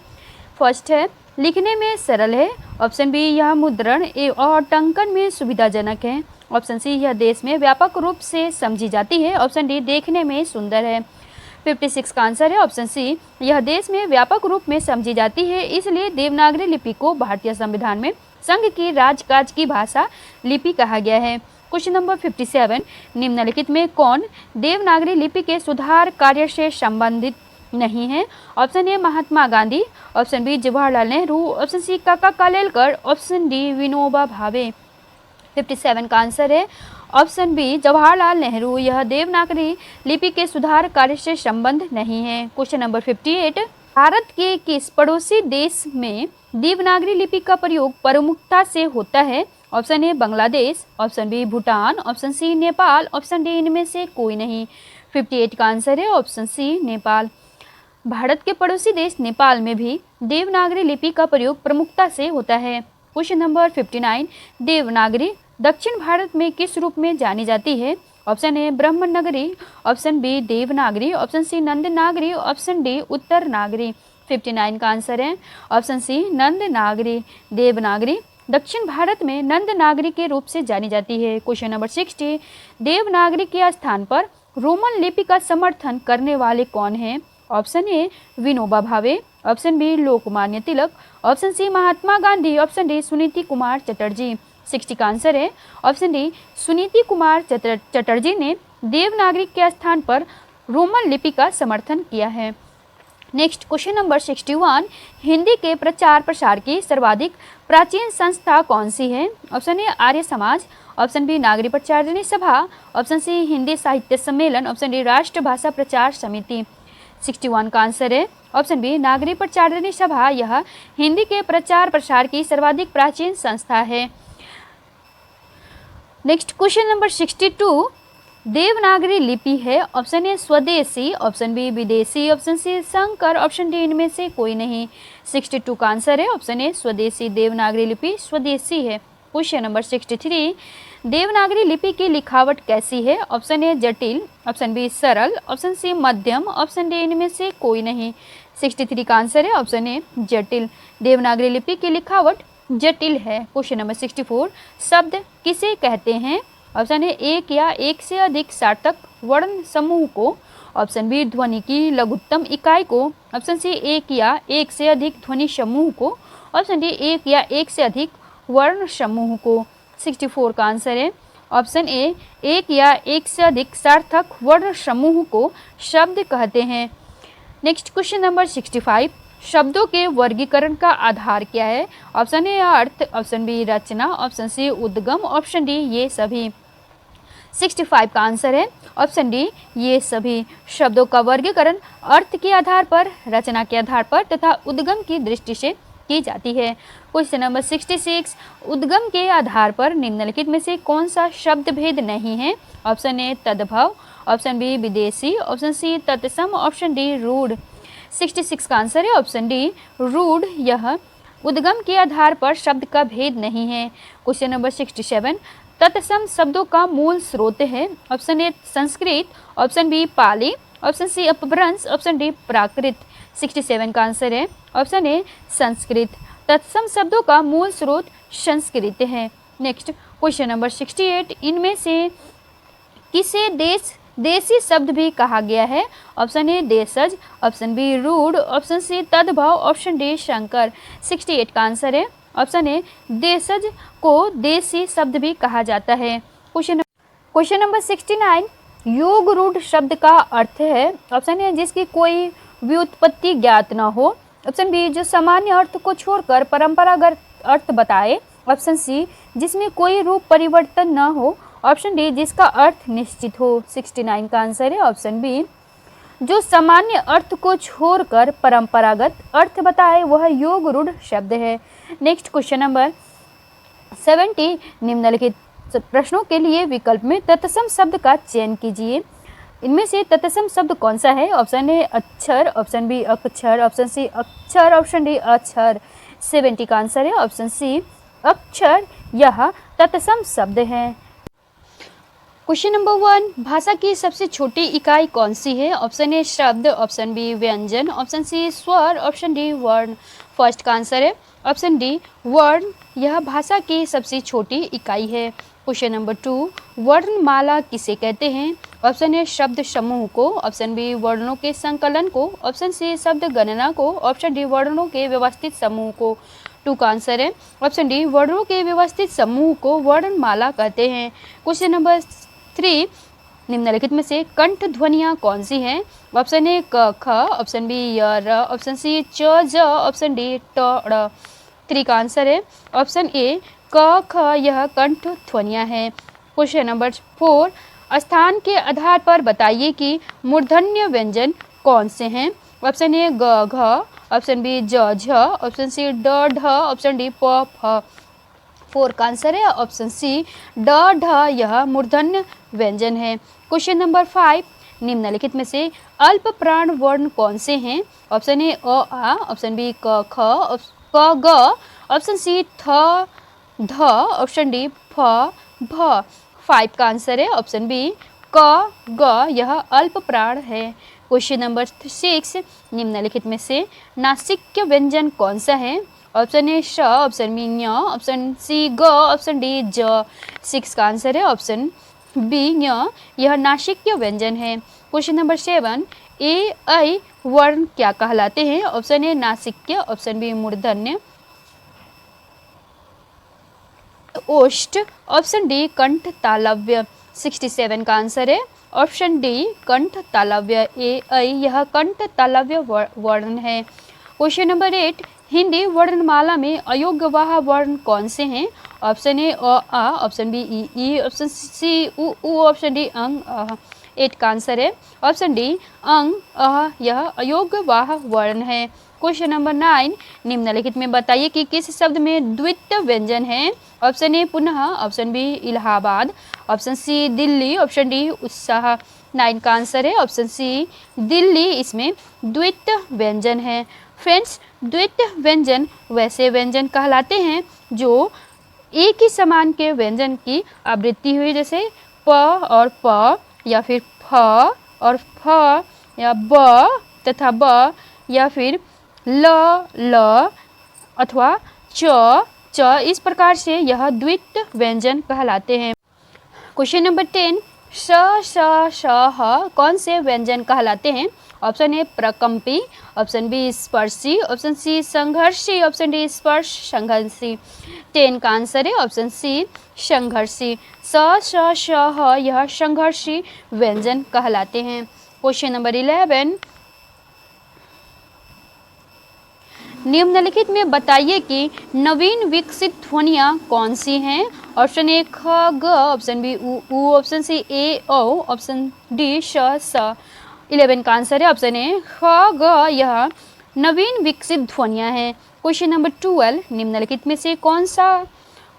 फर्स्ट है लिखने में सरल है, ऑप्शन बी यह मुद्रण और टंकन में सुविधाजनक है, ऑप्शन सी यह देश में व्यापक रूप से समझी जाती है, ऑप्शन डी देखने में सुंदर है। 56 का आंसर है ऑप्शन सी यह देश में व्यापक रूप में समझी जाती है, इसलिए देवनागरी लिपि को भारतीय संविधान में संघ की राजकाज की भाषा लिपि कहा गया है। क्वेश्चन नंबर 57, निम्नलिखित में कौन देवनागरी लिपि के सुधार कार्य से संबंधित नहीं है? Option A Mahatma Gandhi, option B Jawaharlal Nehru, option C Kaka Kalelkar, option D Vinoba Bhave. 57 का आंसर है ऑप्शन बी जवाहरलाल नेहरू। यह देवनागरी लिपि के सुधार कार्य से संबंध नहीं है। क्वेश्चन नंबर 58, भारत के किस पड़ोसी देश में देवनागरी लिपि का प्रयोग प्रमुखता से होता है? Option A Bangladesh, option B Bhutan, option C Nepal, option D इनमें से कोई नहीं। 58 का आंसर है ऑप्शन सी नेपाल। भारत के पड़ोसी देश नेपाल में भी देवनागरी लिपि का प्रयोग प्रमुखता से होता है। क्वेश्चन नंबर 59, देवनागरी दक्षिण भारत में किस रूप में जानी जाती है? ऑप्शन ए ब्रह्मनगरी, option B Devanagari, option C नंदनागरी, ऑप्शन डी उत्तर नागरी। 59 का आंसर है ऑप्शन सी नंदनागरी। देवनागरी दक्षिण भारत में नंदनागरी के रूप से जानी जाती है। क्वेश्चन नंबर 60, देवनागरी के स्थान पर रोमन लिपि का समर्थन करने वाले कौन हैं? ऑप्शन ए Vinoba Bhave, option B Lokmanya Tilak, option C महात्मा गांधी, ऑप्शन डी सुनीति कुमार चटर्जी। 60 का आंसर है ऑप्शन डी सुनीति कुमार चटर्जी ने देवनागरी के स्थान पर रोमन लिपि का समर्थन किया है। नेक्स्ट क्वेश्चन नंबर 61, हिंदी के प्रचार प्रसार की सर्वाधिक प्राचीन संस्था कौन सी है? ऑप्शन ए आर्य समाज, ऑप्शन बी नागरी प्रचारिणी सभा, ऑप्शन सी हिंदी साहित्य सम्मेलन, ऑप्शन डी राष्ट्रभाषा प्रचार समिति। 61 का आंसर है ऑप्शन बी नागरी प्रचारिणी सभा। यह हिंदी के प्रचार प्रसार की सर्वाधिक प्राचीन संस्था है। नेक्स्ट क्वेश्चन नंबर 62, देवनागरी लिपि है? ऑप्शन ए स्वदेशी, ऑप्शन बी विदेशी, ऑप्शन सी संकर, ऑप्शन डी इनमें से कोई नहीं। 62 का आंसर है ऑप्शन ए स्वदेशी। देवनागरी लिपि स्वदेशी है। क्वेश्चन नंबर 63, देवनागरी लिपि की लिखावट कैसी है? ऑप्शन ए जटिल, ऑप्शन बी सरल, ऑप्शन सी मध्यम, ऑप्शन डी इनमें से कोई नहीं। 63 का आंसर है ऑप्शन ए जटिल। देवनागरी लिपि की लिखावट जटिल है। क्वेश्चन नंबर 64, शब्द किसे कहते हैं? ऑप्शन ए एक या एक से अधिक सार्थक वर्ण समूह को, ऑप्शन बी ध्वनि की लघुत्तम इकाई को, ऑप्शन सी एक या एक से अधिक ध्वनि समूह को, ऑप्शन डी एक या एक से अधिक वर्ण समूह को। 64 का आंसर है ऑप्शन ए एक या एक से अधिक सार्थक वर्ण समूह को शब्द कहते हैं। नेक्स्ट क्वेश्चन नंबर 65, शब्दों के वर्गीकरण का आधार क्या है? ऑप्शन ए अर्थ, ऑप्शन बी रचना, ऑप्शन सी उद्गम, ऑप्शन डी ये सभी। 65 का आंसर है ऑप्शन डी ये सभी। शब्दों का वर्गीकरण अर्थ के आधार पर, रचना के आधार पर तथा उद्गम की दृष्टि से की जाती है। क्वेश्चन नंबर 66, उद्गम के आधार पर निम्नलिखित में से कौन सा शब्द भेद नहीं है? ऑप्शन ए तद्भव, ऑप्शन बी विदेशी, ऑप्शन सी तत्सम, ऑप्शन डी रूढ़। 66 का आंसर है ऑप्शन डी रूढ़। यह उद्गम के आधार पर शब्द का भेद नहीं है। क्वेश्चन नंबर 67, तत्सम शब्दों का मूल स्रोत है? Option A Sanskrit, option B Pali, option C Apabhramsha, option D प्राकृत। 67 का आंसर है ऑप्शन ए संस्कृत। तत्सम शब्दों का मूल स्रोत संस्कृत है। नेक्स्ट क्वेश्चन नंबर 68, इनमें से किसे देशी शब्द भी कहा गया है? ऑप्शन ए देशज, ऑप्शन बी रूढ़, ऑप्शन सी तद्भव, ऑप्शन डी शंकर। 68 का आंसर है ऑप्शन ए देशज को देशी शब्द भी कहा जाता है। क्वेश्चन नंबर 69, योग रूढ़ शब्द का अर्थ है? ऑप्शन ए जिसकी कोई व्युत्पत्ति ज्ञात न हो, ऑप्शन बी जो सामान्य अर्थ को छोड़कर परंपरागत अर्थ बताए, ऑप्शन सी जिसमें कोई रूप परिवर्तन न हो, ऑप्शन डी जिसका अर्थ निश्चित हो। 69 का आंसर है ऑप्शन बी जो सामान्य अर्थ को छोड़कर परंपरागत अर्थ बताए वह योग रूढ़ शब्द है। नेक्स्ट क्वेश्चन नंबर 70, निम्नलिखित प्रश्नों के लिए विकल्प में तत्सम शब्द का चयन कीजिए। इनमें से तत्सम शब्द कौन सा है? ऑप्शन ए अक्षर, ऑप्शन बी अक्षर, ऑप्शन सी अक्षर, ऑप्शन डी अक्षर। 70 का आंसर है ऑप्शन सी अक्षर। यह तत्सम शब्द है। क्वेश्चन नंबर 1, भाषा की सबसे छोटी इकाई कौन सी है? ऑप्शन ए शब्द, ऑप्शन बी व्यंजन, ऑप्शन सी स्वर, ऑप्शन डी वर्ण। फर्स्ट का आंसर है ऑप्शन डी वर्ण। यह भाषा की सबसे छोटी इकाई है। क्वेश्चन नंबर 2, वर्णमाला किसे कहते हैं? ऑप्शन ए शब्द समूह को, ऑप्शन बी वर्णों के संकलन को, ऑप्शन सी शब्द गणना को, ऑप्शन डी वर्णों के व्यवस्थित समूह को। 2 का आंसर है ऑप्शन डी वर्णों के व्यवस्थित समूह को वर्णमाला कहते हैं। क्वेश्चन नंबर 3, निम्नलिखित में से कंठ ध्वनियाँ कौन सी हैं? ऑप्शन ए क ख, ऑप्शन बी य र, ऑप्शन सी च ज, ऑप्शन डी ट ड़। 3 का आंसर है ऑप्शन ए क ख। यह कंठ ध्वनियाँ हैं। क्वेश्चन नंबर 4, स्थान के आधार पर बताइए कि मूर्धन्य व्यंजन कौन से हैं? ऑप्शन ए ग घ, ऑप्शन बी ज झ, ऑप्शन सी ड ढ, ऑप्शन डी प फ। 4 का आंसर है ऑप्शन सी ड ढ। यह मूर्धन्य व्यंजन है। क्वेश्चन नंबर 5, निम्नलिखित में से अल्प प्राण वर्ण कौन से हैं? ऑप्शन ए अ आ, ऑप्शन बी क ख, क ग, ऑप्शन सी थ ध, ऑप्शन डी फ भ। 5 का आंसर है ऑप्शन बी क ग। यह अल्प प्राण है। क्वेश्चन नंबर 6, निम्नलिखित में से नासिक्य व्यंजन कौन सा है? ऑप्शन ए श, ऑप्शन बी ञ, ऑप्शन सी ग, ऑप्शन डी ज। 6 का आंसर है ऑप्शन बी ञ। यह नासिक्य व्यंजन है। क्वेश्चन नंबर 7, ए ऐ वर्ण क्या कहलाते हैं? ऑप्शन ए नासिक्य, ऑप्शन बी मूर्धन्य, ओष्ठ, ऑप्शन डी कंठ तालव्य। 67 का आंसर है ऑप्शन डी कंठ तालव्य ए ऐ, यह कंठ तालव्य वर्ण है। क्वेश्चन नंबर 8, हिंदी वर्णमाला में अयोग्यवाह वर्ण कौन से हैं? ऑप्शन ए आ, ऑप्शन बी ई, ऑप्शन सी उ, ऑप्शन डी अंग अह। 8 का आंसर है ऑप्शन डी अंग अह, यह अयोग्यवाह वर्ण है। क्वेश्चन नंबर 9, निम्नलिखित में बताइए कि किस शब्द में द्वित्व व्यंजन है? ऑप्शन ए पुनः, option B Allahabad, option C Delhi, option D उत्साह। 9 का आंसर है ऑप्शन सी दिल्ली, इसमें द्वित्व व्यंजन है। फ्रेंड्स, द्वित्व व्यंजन वैसे व्यंजन कहलाते हैं जो एक ही समान के व्यंजन की आवृत्ति हुई, जैसे प और प, या फिर फ और फ, या ब तथा ब, या फिर ल अथवा च। इस प्रकार से यह द्वित्व व्यंजन कहलाते हैं। क्वेश्चन नंबर 10, श श ह कौन से व्यंजन कहलाते हैं? ऑप्शन ए प्रकंपी, ऑप्शन बी स्पर्शी, ऑप्शन सी संघर्षी, ऑप्शन डी स्पर्श संघर्षी। 10 का आंसर है ऑप्शन सी संघर्षी। स श ह यह संघर्षी व्यंजन कहलाते हैं। क्वेश्चन नंबर 11, निम्नलिखित में बताइए कि नवीन विकसित ध्वनियाँ कौन सी हैं? ऑप्शन ए ख ग, ऑप्शन बी उ, ऑप्शन सी ए औ, ऑप्शन डी श स। 11 का आंसर है ऑप्शन ए ख ग, यह नवीन विकसित ध्वनियाँ हैं। क्वेश्चन नंबर 12, निम्नलिखित में से कौन सा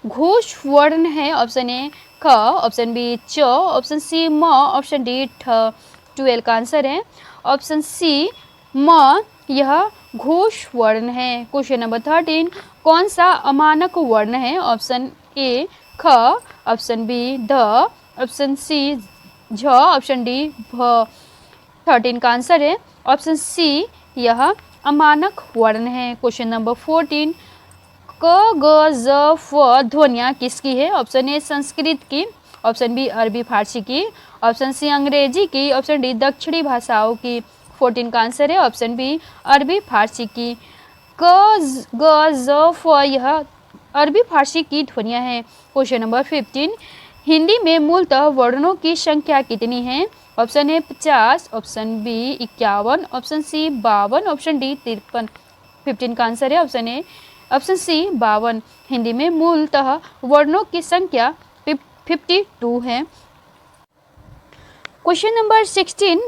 घोष वर्ण है? ऑप्शन ए ख, ऑप्शन बी च, ऑप्शन सी म, ऑप्शन डी ठ। 12 का आंसर है ऑप्शन सी म, यह घोष वर्ण है। क्वेश्चन नंबर 13, कौन सा अमानक वर्ण है? ऑप्शन ए ख, ऑप्शन बी ध, ऑप्शन सी झ, ऑप्शन डी भ। 13 का आंसर है ऑप्शन सी, यह अमानक वर्ण है। क्वेश्चन नंबर 14, क ग ज फ ध्वनियाँ किसकी है? ऑप्शन ए संस्कृत की, ऑप्शन बी अरबी फारसी की, ऑप्शन सी अंग्रेजी की, ऑप्शन डी दक्षिणी भाषाओं की। 14 का आंसर है ऑप्शन बी अरबी फारसी की। क ग ज फ यह अरबी फारसी की ध्वनियाँ हैं। क्वेश्चन नंबर 15, हिंदी में मूलतः वर्णों की संख्या कितनी है? Option A 50, option B 51, option C 52, option D 53। 15 का आंसर है option A, option C 52। Hindi में मूलतः वर्णों की संख्या 52 है। क्वेश्चन नंबर 16,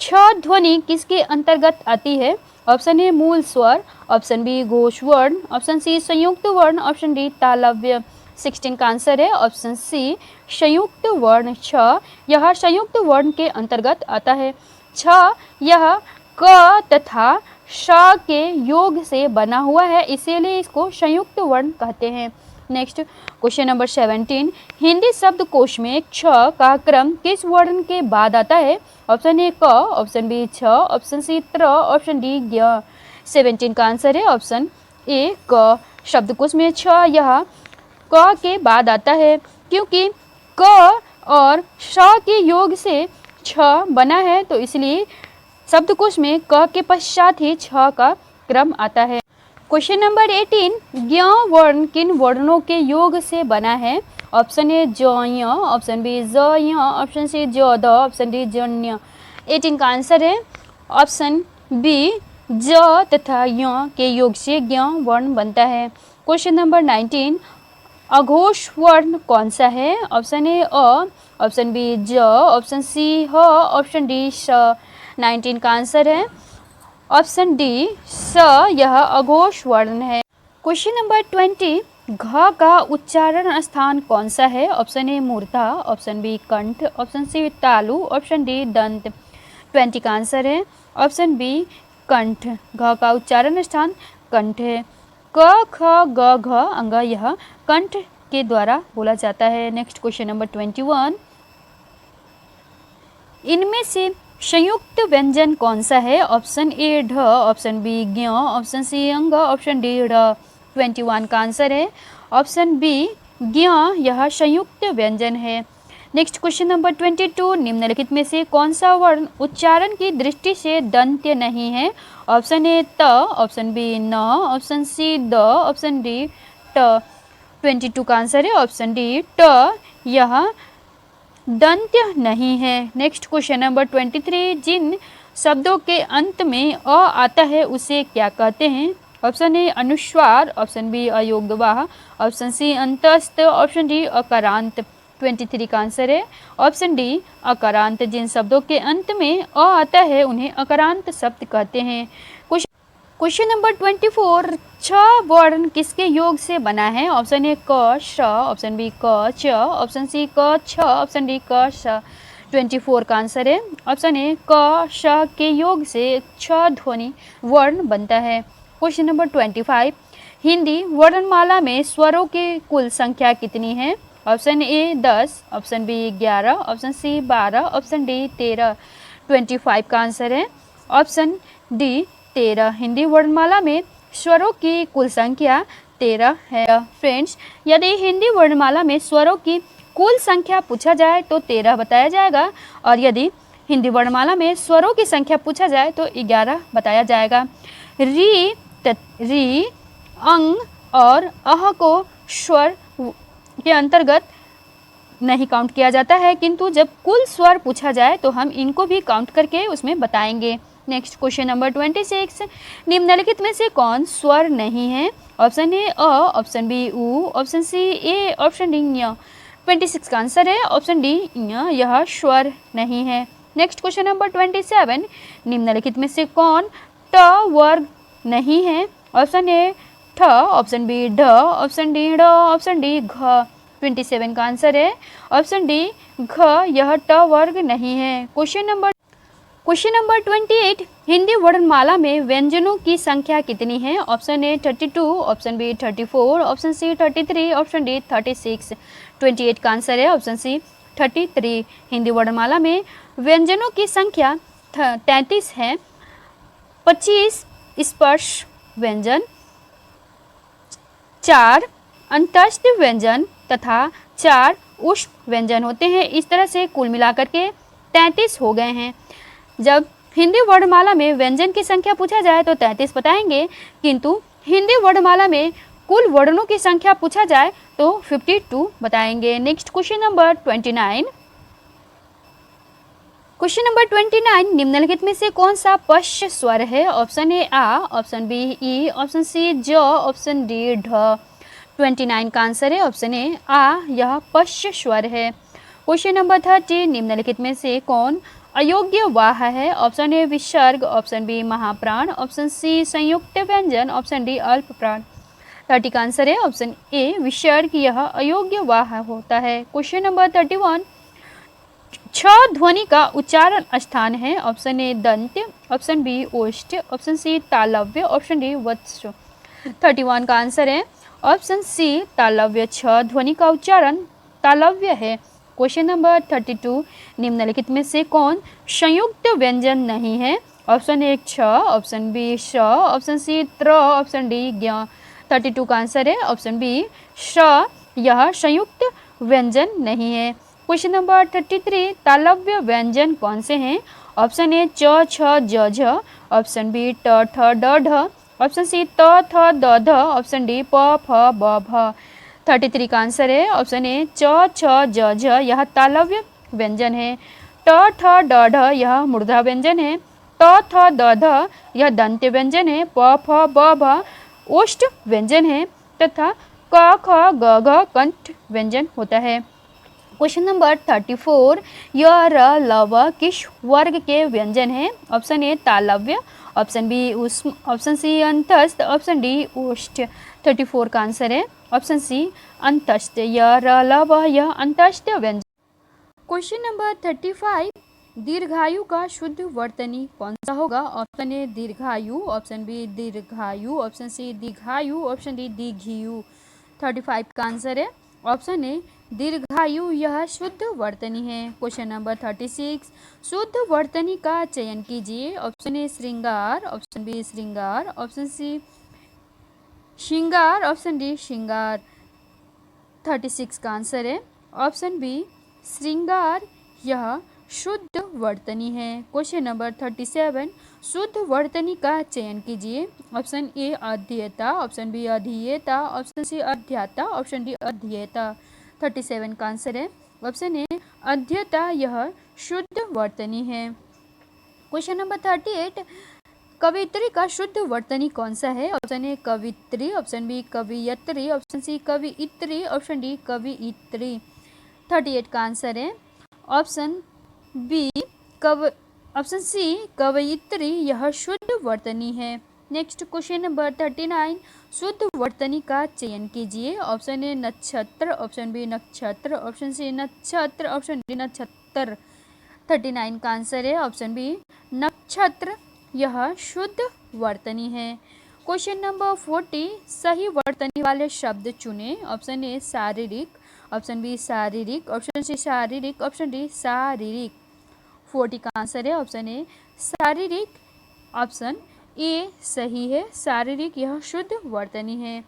छ ध्वनि किसके अंतर्गत आती है? ऑप्शन ए मूल स्वर, ऑप्शन बी घोष वर्ण, ऑप्शन सी संयुक्त वर्ण, ऑप्शन डी तालव्य। 16 का आंसर है ऑप्शन सी संयुक्त वर्ण छ, यह संयुक्त वर्ण के अंतर्गत आता है। छ यह क तथा श के योग से बना हुआ है, इसीलिए इसको संयुक्त वर्ण कहते हैं। नेक्स्ट क्वेश्चन नंबर 17, हिंदी शब्दकोश में छ का क्रम किस वर्ण के बाद आता है? ऑप्शन ए क, ऑप्शन बी छ, ऑप्शन सी त्र, ऑप्शन डी ज्ञ। 17 का आंसर है ऑप्शन ए क। शब्दकोश में छ यह क के बाद आता है, क्योंकि क और श के योग से छ बना है, तो इसलिए शब्दकोश में क के पश्चात ही छ का क्रम आता है। क्वेश्चन नंबर 18, ज्ञ वर्ण किन वर्णों के योग से बना है? ऑप्शन ए ज य, ऑप्शन बी ज य, ऑप्शन सी ज द, ऑप्शन डी जन्य। 18 का आंसर है ऑप्शन बी ज तथा य के योग से ज्ञ वर्ण बनता है। क्वेश्चन नंबर 19, अघोष वर्ण कौन सा है? ऑप्शन ए अ, ऑप्शन बी ज, ऑप्शन सी ह, ऑप्शन डी श। 19 का आंसर है ऑप्शन डी स, यह अघोष वर्ण है। क्वेश्चन नंबर 20, घ का उच्चारण स्थान कौन सा है? ऑप्शन ए मूर्धा, ऑप्शन बी कंठ, ऑप्शन सी तालु, ऑप्शन डी दंत। 20 का आंसर है ऑप्शन बी कंठ। घ का उच्चारण स्थान कंठ है। क ख ग घ अंग यह कंठ के द्वारा बोला जाता है। नेक्स्ट क्वेश्चन नंबर 21, इनमें से संयुक्त व्यंजन कौन सा है? ऑप्शन ए ढ, ऑप्शन बी ज्ञ, ऑप्शन सी अंग, ऑप्शन डी ढ़। 21 का आंसर है ऑप्शन बी ज्ञ, यह संयुक्त व्यंजन है। नेक्स्ट क्वेश्चन नंबर 22, निम्नलिखित में से कौन सा वर्ण उच्चारण की दृष्टि से दंत्य नहीं है? ऑप्शन ए त, ऑप्शन बी न, option see the, option D ट। 22 का आंसर है ऑप्शन डी ट, यह दंत्य नहीं है। नेक्स्ट क्वेश्चन नंबर 23, जिन शब्दों के अंत में अ आता है उसे क्या कहते हैं? ऑप्शन ए अनुस्वार, ऑप्शन बी अयोग्यवाह, ऑप्शन सी अंतस्थ, ऑप्शन डी अकारांत। 23 का आंसर है ऑप्शन डी अकारांत। जिन शब्दों के अंत में अ आता है उन्हें अकारांत शब्द कहते हैं। क्वेश्चन नंबर 24, छ वर्ण किसके योग से बना है? ऑप्शन ए क श, ऑप्शन बी क च, ऑप्शन सी क छ, ऑप्शन डी क श। 24 का आंसर है ऑप्शन ए क श के योग से छ ध्वनि वर्ण बनता है। क्वेश्चन नंबर 25, हिंदी वर्णमाला में स्वरों की कुल संख्या कितनी है? Option A 10, option B 11, option C 12, option D 13। 25 का आंसर है ऑप्शन डी 13। हिंदी वर्णमाला में स्वरों की कुल संख्या 13 है। फ्रेंड्स, यदि हिंदी वर्णमाला में स्वरों की कुल संख्या पूछा जाए तो 13 बताया जाएगा, और यदि हिंदी वर्णमाला में स्वरों की संख्या पूछा जाए तो 11 बताया जाएगा। री, अंग और अह को स्वर के अंतर्गत नहीं काउंट किया जाता है, किंतु जब कुल स्वर पूछा जाए तो हम इनको भी काउंट करके उसमें बताएंगे। नेक्स्ट क्वेश्चन नंबर 26, निम्नलिखित में से कौन स्वर नहीं है? ऑप्शन ए अ, ऑप्शन बी उ, ऑप्शन सी ए, ऑप्शन डी ञ। 26 का आंसर है ऑप्शन डी ञ, यह स्वर नहीं है। नेक्स्ट क्वेश्चन नंबर 27, निम्नलिखित में से कौन ट वर्ग नहीं है? ऑप्शन ए ठ, ऑप्शन बी ढ, ऑप्शन डी ड़, ऑप्शन डी घ। 27 का आंसर है ऑप्शन डी घ, यह ट वर्ग नहीं है। क्वेश्चन नंबर 28, हिंदी वर्णमाला में व्यंजनों की संख्या कितनी है? Option A 32, option B 34, option C 33, option D 36। 28 का आंसर है ऑप्शन सी 33। हिंदी वर्णमाला में व्यंजनों की संख्या 33 है। 25 स्पर्श व्यंजन, 4 अंतस्थ व्यंजन तथा 4 उष्म व्यंजन होते हैं। इस तरह से कुल मिलाकर के 33 हो गए हैं। जब हिंदी वर्णमाला में व्यंजन की संख्या पूछा जाए तो 33 बताएंगे, किंतु हिंदी वर्णमाला में कुल वर्णों की संख्या पूछा जाए तो 52 बताएंगे। Next question number 29, question number 29, निम्नलिखित में से कौन सा पश्च स्वर है? ऑप्शन ए आ, ऑप्शन बी ई, ऑप्शन सी ज, ऑप्शन डी ढ। 29 का आंसर है ऑप्शन ए आ, यह पश्च स्वर है। क्वेश्चन नंबर 30, निम्नलिखित में से कौन अयोग्य वाह है? ऑप्शन ए विसर्ग, ऑप्शन बी महाप्राण, ऑप्शन सी संयुक्त व्यंजन, ऑप्शन डी अल्प प्राण। 30 का आंसर है ऑप्शन ए विसर्ग, यह अयोग्य वाह होता है। क्वेश्चन नंबर 31, छ ध्वनि का उच्चारण स्थान है? ऑप्शन ए दंत्य, ऑप्शन बी ओष्ठ, ऑप्शन सी तालव्य, ऑप्शन डी वत्स। 31 का आंसर है ऑप्शन सी तालव्य। छ ध्वनि का उच्चारण तालव्य है। क्वेश्चन नंबर 32, निम्नलिखित में से कौन संयुक्त व्यंजन नहीं है? ऑप्शन ए छ, ऑप्शन बी श, ऑप्शन सी त्र, ऑप्शन डी ज्ञ। 32 का आंसर है ऑप्शन बी श, यह संयुक्त व्यंजन नहीं है। क्वेश्चन नंबर 33, तालव्य व्यंजन कौन से हैं? ऑप्शन ए च छ ज झ, ऑप्शन बी ट ठ ड ढ, ऑप्शन सी त थ द ध, ऑप्शन डी प फ ब भ। 33 का आंसर है ऑप्शन ए च छ ज झ, यह तालव्य व्यंजन है। ट ठ ड ढ यह मूर्धा व्यंजन है। त थ द ध यह दंत्य व्यंजन है। प फ ब भ ओष्ठ व्यंजन है तथा क ख ग घ कंठ व्यंजन होता है। क्वेश्चन नंबर 34, य र ल व किस वर्ग के व्यंजन है? ऑप्शन ए तालव्य, ऑप्शन बी उष्म, ऑप्शन सी अंतस्थ, ऑप्शन डी ओष्ठ। 34 का आंसर है ऑप्शन सी अंतस्थ। य र ल व यह अंतस्थ व्यंजन। क्वेश्चन नंबर 35, दीर्घायु का शुद्ध वर्तनी कौन सा होगा? ऑप्शन ए दीर्घायु, ऑप्शन बी दीर्घायु, ऑप्शन सी दीर्घायु, ऑप्शन डी दीर्घायु। 35 का आंसर है ऑप्शन ए दीर्घायु, यह शुद्ध वर्तनी है। क्वेश्चन नंबर 36, शुद्ध वर्तनी का चयन कीजिए। ऑप्शन ए श्रृंगार, ऑप्शन बी श्रृंगार, ऑप्शन सी श्रृंगार, ऑप्शन डी श्रृंगार। 36 का आंसर है ऑप्शन बी श्रृंगार, यह शुद्ध वर्तनी है। क्वेश्चन नंबर 37, शुद्ध वर्तनी का चयन कीजिए। ऑप्शन ए अध्येता, ऑप्शन बी अधीयता, ऑप्शन सी अध्याता, ऑप्शन डी अध्येता। 37 का आंसर है ऑप्शन ए अध्यता यह शुद्ध वर्तनी है। क्वेश्चन नंबर 38, कवियत्री का शुद्ध वर्तनी कौन सा है? ऑप्शन ए कवित्री, ऑप्शन बी कवियत्री, ऑप्शन सी कवियत्री, ऑप्शन डी कवियत्री। 38 का आंसर है ऑप्शन बी ऑप्शन सी कवयित्री यह शुद्ध वर्तनी है। नेक्स्ट क्वेश्चन नंबर 39, शुद्ध वर्तनी का चयन कीजिए। ऑप्शन ए नक्षत्र, ऑप्शन बी नक्षत्र, ऑप्शन सी नक्षत्र, ऑप्शन डी नक्षत्र। 39 का आंसर है ऑप्शन बी नक्षत्र यह शुद्ध वर्तनी है। क्वेश्चन नंबर 40, सही वर्तनी वाले शब्द चुने। ऑप्शन ए शारीरिक, ऑप्शन बी शारीरिक, ऑप्शन सी शारीरिक, ऑप्शन डी शारीरिक। 40 का आंसर है ऑप्शन ए शारीरिक, ऑप्शन ए सही है, शारीरिक यह शुद्ध वर्तनी है।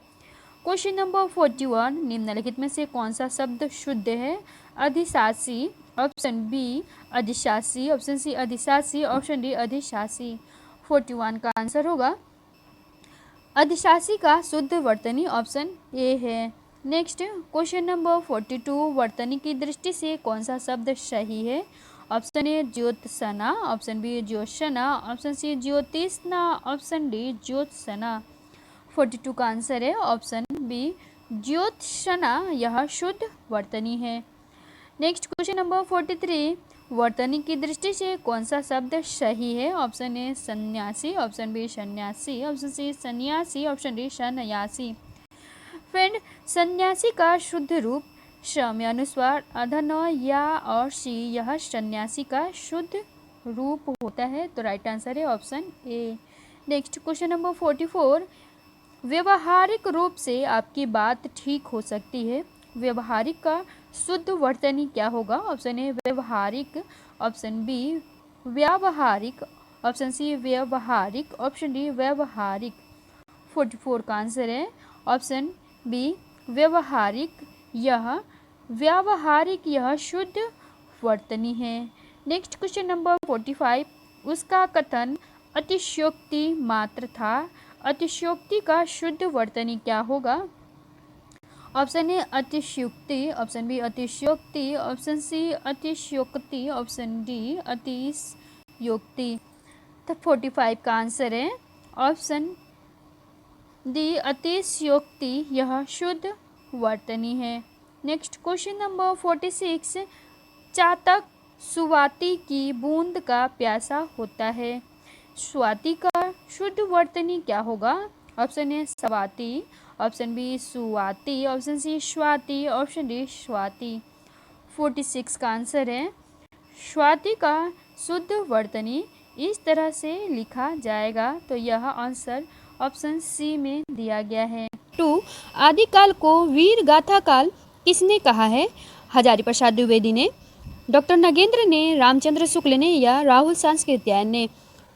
क्वेश्चन नंबर 41, निम्नलिखित में से कौन सा शब्द शुद्ध है? अधिशासी, ऑप्शन बी अधिशासी, ऑप्शन सी अधिशासी, ऑप्शन डी अधिशासी। 41 का आंसर होगा अधिशासी का शुद्ध वर्तनी ऑप्शन ए है। नेक्स्ट क्वेश्चन नंबर 42, वर्तनी की दृष्टि से कौन सा शब्द सही है? ऑप्शन ए ज्योत्सना, ऑप्शन बी ज्योत्सना, ऑप्शन सी ज्योतिषना, ऑप्शन डी ज्योत्सना। 42 का आंसर है ऑप्शन बी ज्योत्सना यह शुद्ध वर्तनी है। नेक्स्ट क्वेश्चन नंबर 43, वर्तनी की दृष्टि से कौन सा शब्द सही है? ऑप्शन ए सन्यासी, ऑप्शन बी सन्यासी, ऑप्शन सी सन्यासी, ऑप्शन डी सन्यासी। फ्रेंड, सन्यासी का शुद्ध रूप अनुस्वार अधन या और सी यह सन्यासी का शुद्ध रूप होता है, तो राइट आंसर है ऑप्शन ए। नेक्स्ट क्वेश्चन नंबर 44, व्यवहारिक रूप से आपकी बात ठीक हो सकती है। व्यवहारिक का शुद्ध वर्तनी क्या होगा? ऑप्शन ए व्यवहारिक, ऑप्शन बी व्यावहारिक, ऑप्शन सी व्यवहारिक, ऑप्शन डी व्यवहारिक। 44 का आंसर है ऑप्शन बी व्यवहारिक, यह व्यावहारिक यह शुद्ध वर्तनी है। नेक्स्ट क्वेश्चन नंबर 45, उसका कथन अतिशयोक्ति मात्र था। अतिशयोक्ति का शुद्ध वर्तनी क्या होगा? ऑप्शन ए अतिशयोक्ति, ऑप्शन बी अतिशयोक्ति, ऑप्शन सी अतिशयोक्ति, ऑप्शन डी अतिशयोक्ति। तो 45 का आंसर है ऑप्शन डी अतिशयोक्ति यह शुद्ध वर्तनी है। नेक्स्ट क्वेश्चन नंबर 46, चातक सुवाती की बूंद का प्यासा होता है। स्वाति का शुद्ध वर्तनी क्या होगा? ऑप्शन ए स्वाति, ऑप्शन बी सुवाती, ऑप्शन सी स्वाति, ऑप्शन डी स्वाति। 46 का आंसर है स्वाति का शुद्ध वर्तनी इस तरह से लिखा जाएगा, तो यह आंसर ऑप्शन सी में दिया गया है। 2, आदिकाल को वीर गाथा काल किसने कहा है? हजारी प्रसाद द्विवेदी ने, डॉक्टर नगेंद्र ने, रामचंद्र शुक्ल ने या राहुल सांस्कृत्यायन ने।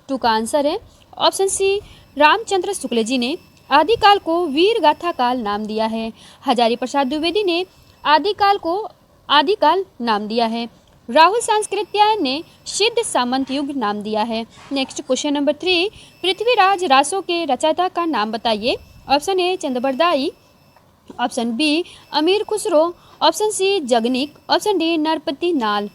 2 का आंसर है ऑप्शन सी रामचंद्र शुक्ल जी ने आदिकाल को वीर गाथा काल नाम दिया है। हजारी प्रसाद द्विवेदी ने आदिकाल को आदिकाल नाम दिया है। राहुल सांस्कृत्यायन ने सिद्ध सामंत युग नाम दिया है। Next question number 3, Prithviraj Raso के रचयिता का नाम बताइए। Option A Chandrabardai, option B Amir Khusro, option C Jagnik, option D Narpati Nal.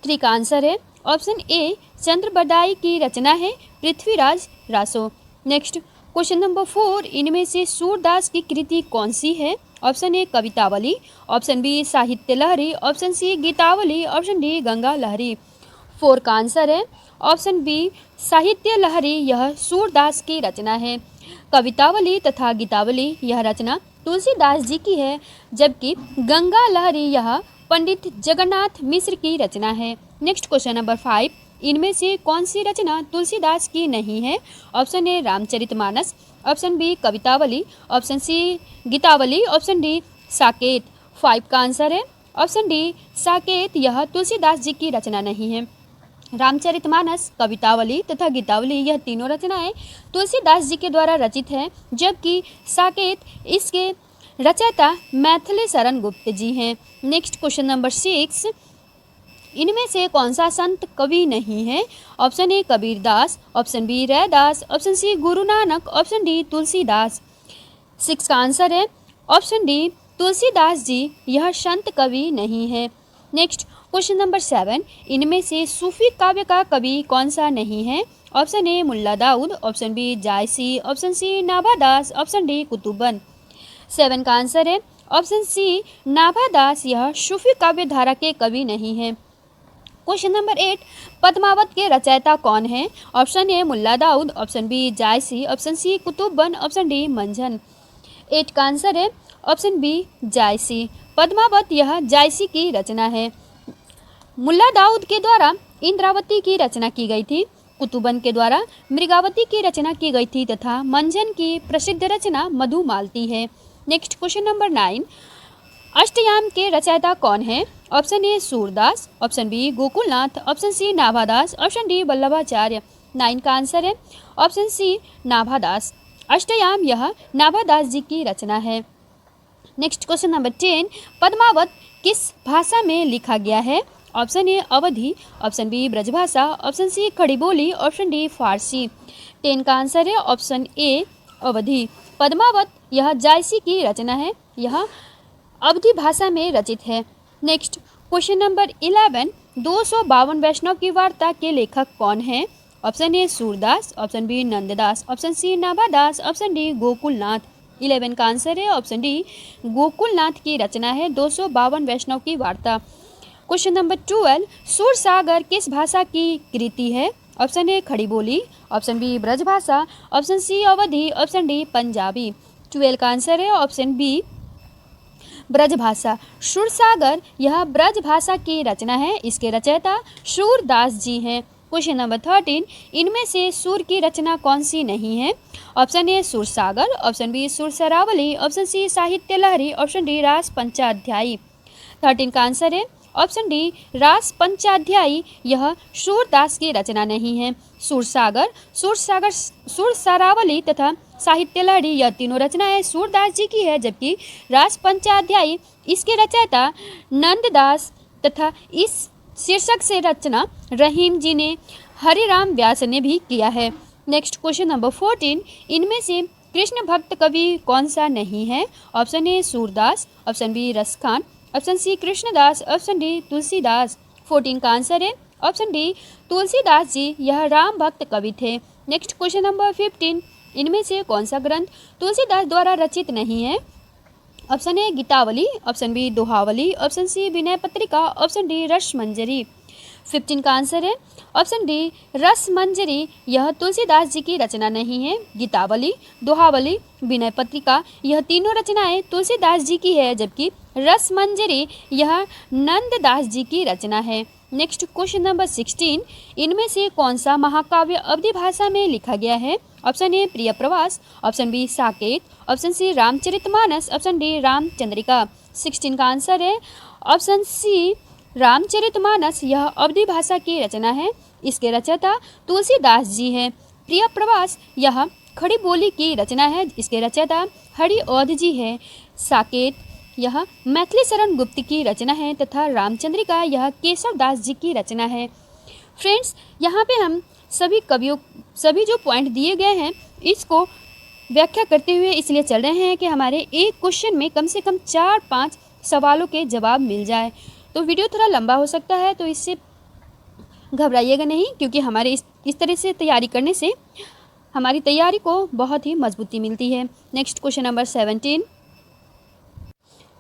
3 का आंसर है ऑप्शन ए चंद्रबरदाई की रचना है Prithviraj Raso. Next question number 4, इनमें से सूरदास की कृति कौन सी है? Option A Kavitavali, option B Sahitya Lahari, option C Gitavali, option D Ganga Lahari. 4 का आंसर है ऑप्शन बी साहित्य लहरी यह सूरदास की रचना है। कवितावली तथा गीतावली यह रचना तुलसीदास जी की है, जबकि गंगा लहरी यह पंडित जगन्नाथ मिश्र की रचना है। नेक्स्ट क्वेश्चन नंबर 5, इनमें से कौन सी रचना तुलसीदास की नहीं है? Option A Ramcharitmanas, option B Kavitavali, option C Gitavali, option D Saket. 5 का आंसर है ऑप्शन डी साकेत, यह तुलसीदास जी की रचना नहीं है। रामचरितमानस, कवितावली तथा गीतावली यह तीनों रचनाएं तुलसीदास जी के द्वारा रचित है, जबकि साकेत इसके रचयिता मैथिली शरण गुप्त जी हैं। नेक्स्ट क्वेश्चन नंबर 6, इनमें से कौन सा संत कवि नहीं है? Option A Kabirdas, option B Raidas, option C Guru Nanak, option D Tulsidas. 6 का आंसर है ऑप्शन डी तुलसीदास जी यह संत कवि नहीं है। नेक्स्ट क्वेश्चन नंबर 7, इनमें से सूफी काव्य का कवि कौन सा नहीं है? Option A Mulla Daud, option B Jayasi, option C Nabhadas, option D Qutuban. 7 का आंसर है ऑप्शन सी नाभादास, यह सूफी काव्य धारा के कवि नहीं है। क्वेश्चन नंबर 8, पद्मावत के रचयिता कौन है? Option A Mulla Daud, option B Jayasi, option C Qutuban, option D Manjhan. 8 का आंसर है ऑप्शन बी जायसी। पद्मावत यह जायसी की रचना है। मुल्ला दाऊद के द्वारा इंद्रावती की रचना की गई थी, कुतुबन के द्वारा मृगावती की रचना की गई थी तथा मंझन की प्रसिद्ध रचना मधुमालती है। नेक्स्ट क्वेश्चन नंबर 9, अष्टयाम के रचयिता कौन है? Option A Surdas, option B Gokulnath, option C Nabhadas, option D Vallabhacharya. 9 का आंसर है ऑप्शन सी नाभादास। अष्टयाम यह नाभादास जी की रचना है। नेक्स्ट क्वेश्चन नंबर 10, पद्मावत किस भाषा में लिखा गया है? Option A Awadhi, option B Brajbhasha, option C खड़ी बोली, ऑप्शन डी फारसी। 10 का आंसर है ऑप्शन ए अवधी। पद्मावत यह जायसी की रचना है, यह अवधी भाषा में रचित है। नेक्स्ट क्वेश्चन नंबर 11, 252 वैष्णव की वार्ता के लेखक कौन है? Option A Surdas, option B Nanddas, option C Nabhadas, option D Gokulnath. 11 का आंसर है ऑप्शन डी गोकुलनाथ की रचना है 252 वैष्णव की वार्ता। क्वेश्चन नंबर 12, सूरसागर किस भाषा की कृति है? Option A Khari Boli, option B Brajbhasha, option C Awadhi, option D Punjabi. 12 का आंसर है ऑप्शन बी ब्रजभाषा। सूरसागर यह ब्रजभाषा की रचना है, इसके रचयिता सूरदास जी हैं। क्वेश्चन नंबर 13, इनमें से सूर की रचना कौन सी नहीं है? Option A Sursagar, option B Sursaravali, option C Sahitya Lahari, option D रास पंचाध्यायी। 13 का आंसर है ऑप्शन डी रास पंचाध्यायी, यह सूरदास की रचना नहीं है। सूरसागर, सुरसरावली तथा साहित्य लहरी यह तीनों रचनाएं सूरदास जी की है, जबकि रास पंचाध्यायी इसके रचयिता नंददास तथा इस शीर्षक से रचना रहीम जी ने, हरिराम व्यास ने भी किया है। नेक्स्ट क्वेश्चन नंबर 14, इनमें से कृष्ण भक्त कवि कौन सा नहीं है? Option A Surdas, option B Raskhan, option C Krishnadas, option D Tulsidas. 14 का आंसर है ऑप्शन डी तुलसीदास जी, यह राम भक्त कवि थे। नेक्स्ट क्वेश्चन नंबर 15, इनमें से कौन सा ग्रंथ तुलसीदास द्वारा रचित नहीं है? Option A Gitavali, option B Dohavali, option C Vinay Patrika, option D Rasmanjari. 15 का आंसर है ऑप्शन डी रसमंजरी, यह तुलसीदास जी की रचना नहीं है। गीतावली, दोहावली, विनय पत्रिका यह तीनों रचनाएं तुलसीदास जी की है, जबकि रसमंजरी यह नंददास जी की रचना है। नेक्स्ट क्वेश्चन नंबर 16, इनमें से कौन सा महाकाव्य अवधी भाषा में लिखा गया है? Option A Priya Pravas, option B Saket, option C Ramcharitmanas, option D Ramchandrika. 16 का आंसर है ऑप्शन सी रामचरितमानस, यह अवधी भाषा की रचना है, इसके रचयिता तुलसीदास जी हैं। प्रिय प्रवास यह खड़ी बोली की रचना है, इसके रचयिता हरिऔध जी है। साकेत यह मैथिली शरण गुप्त की रचना है तथा रामचंद्रिका यह केशव दास जी की रचना है। फ्रेंड्स, यहाँ पे हम सभी जो पॉइंट दिए गए हैं इसको व्याख्या करते हुए इसलिए चल रहे हैं कि हमारे एक क्वेश्चन में कम से कम 4-5 सवालों के जवाब मिल जाए। तो वीडियो थोड़ा लंबा हो सकता है, तो इससे घबराइएगा नहीं, क्योंकि हमारे इस तरह से तैयारी करने से हमारी तैयारी को बहुत ही मजबूती मिलती है। Next question number 17।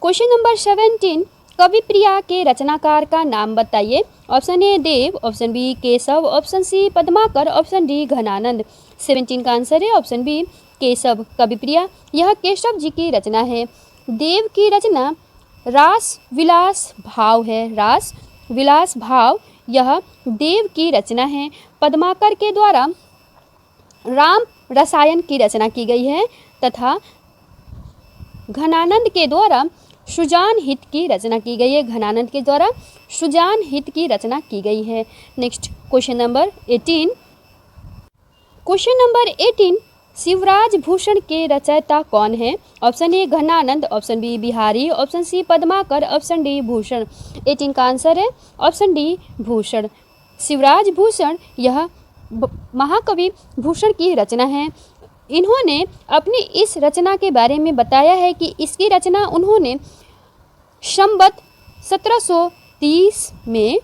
Question number 17, Kavi Priya के रचनाकार का नाम बताइए। Option A Dev, option B Keshav, option C Padmakar, option D Ghananand. 17 का आंसर है ऑप्शन बी केशव। कवि प्रिया यह केशव जी की रचना है। देव की रचना रास विलास भाव है। रास विलास भाव यह देव की रचना है। पद्माकर के द्वारा राम रसायन की रचना की गई है तथा घनानंद के द्वारा सुजान हित की रचना की गई है। घनानंद के द्वारा सुजान हित की रचना की गई है। Next question number 18। Question number 18, Shivraj Bhushan के रचयिता कौन है? Option A Ghananand, option B Bihari, option C Padmakar, option D Bhushan. 18 का आंसर है ऑप्शन डी भूषण। शिवराज भूषण यह महाकवि भूषण की रचना है। इन्होंने अपनी इस रचना के बारे में बताया है कि इसकी रचना उन्होंने संवत 30 में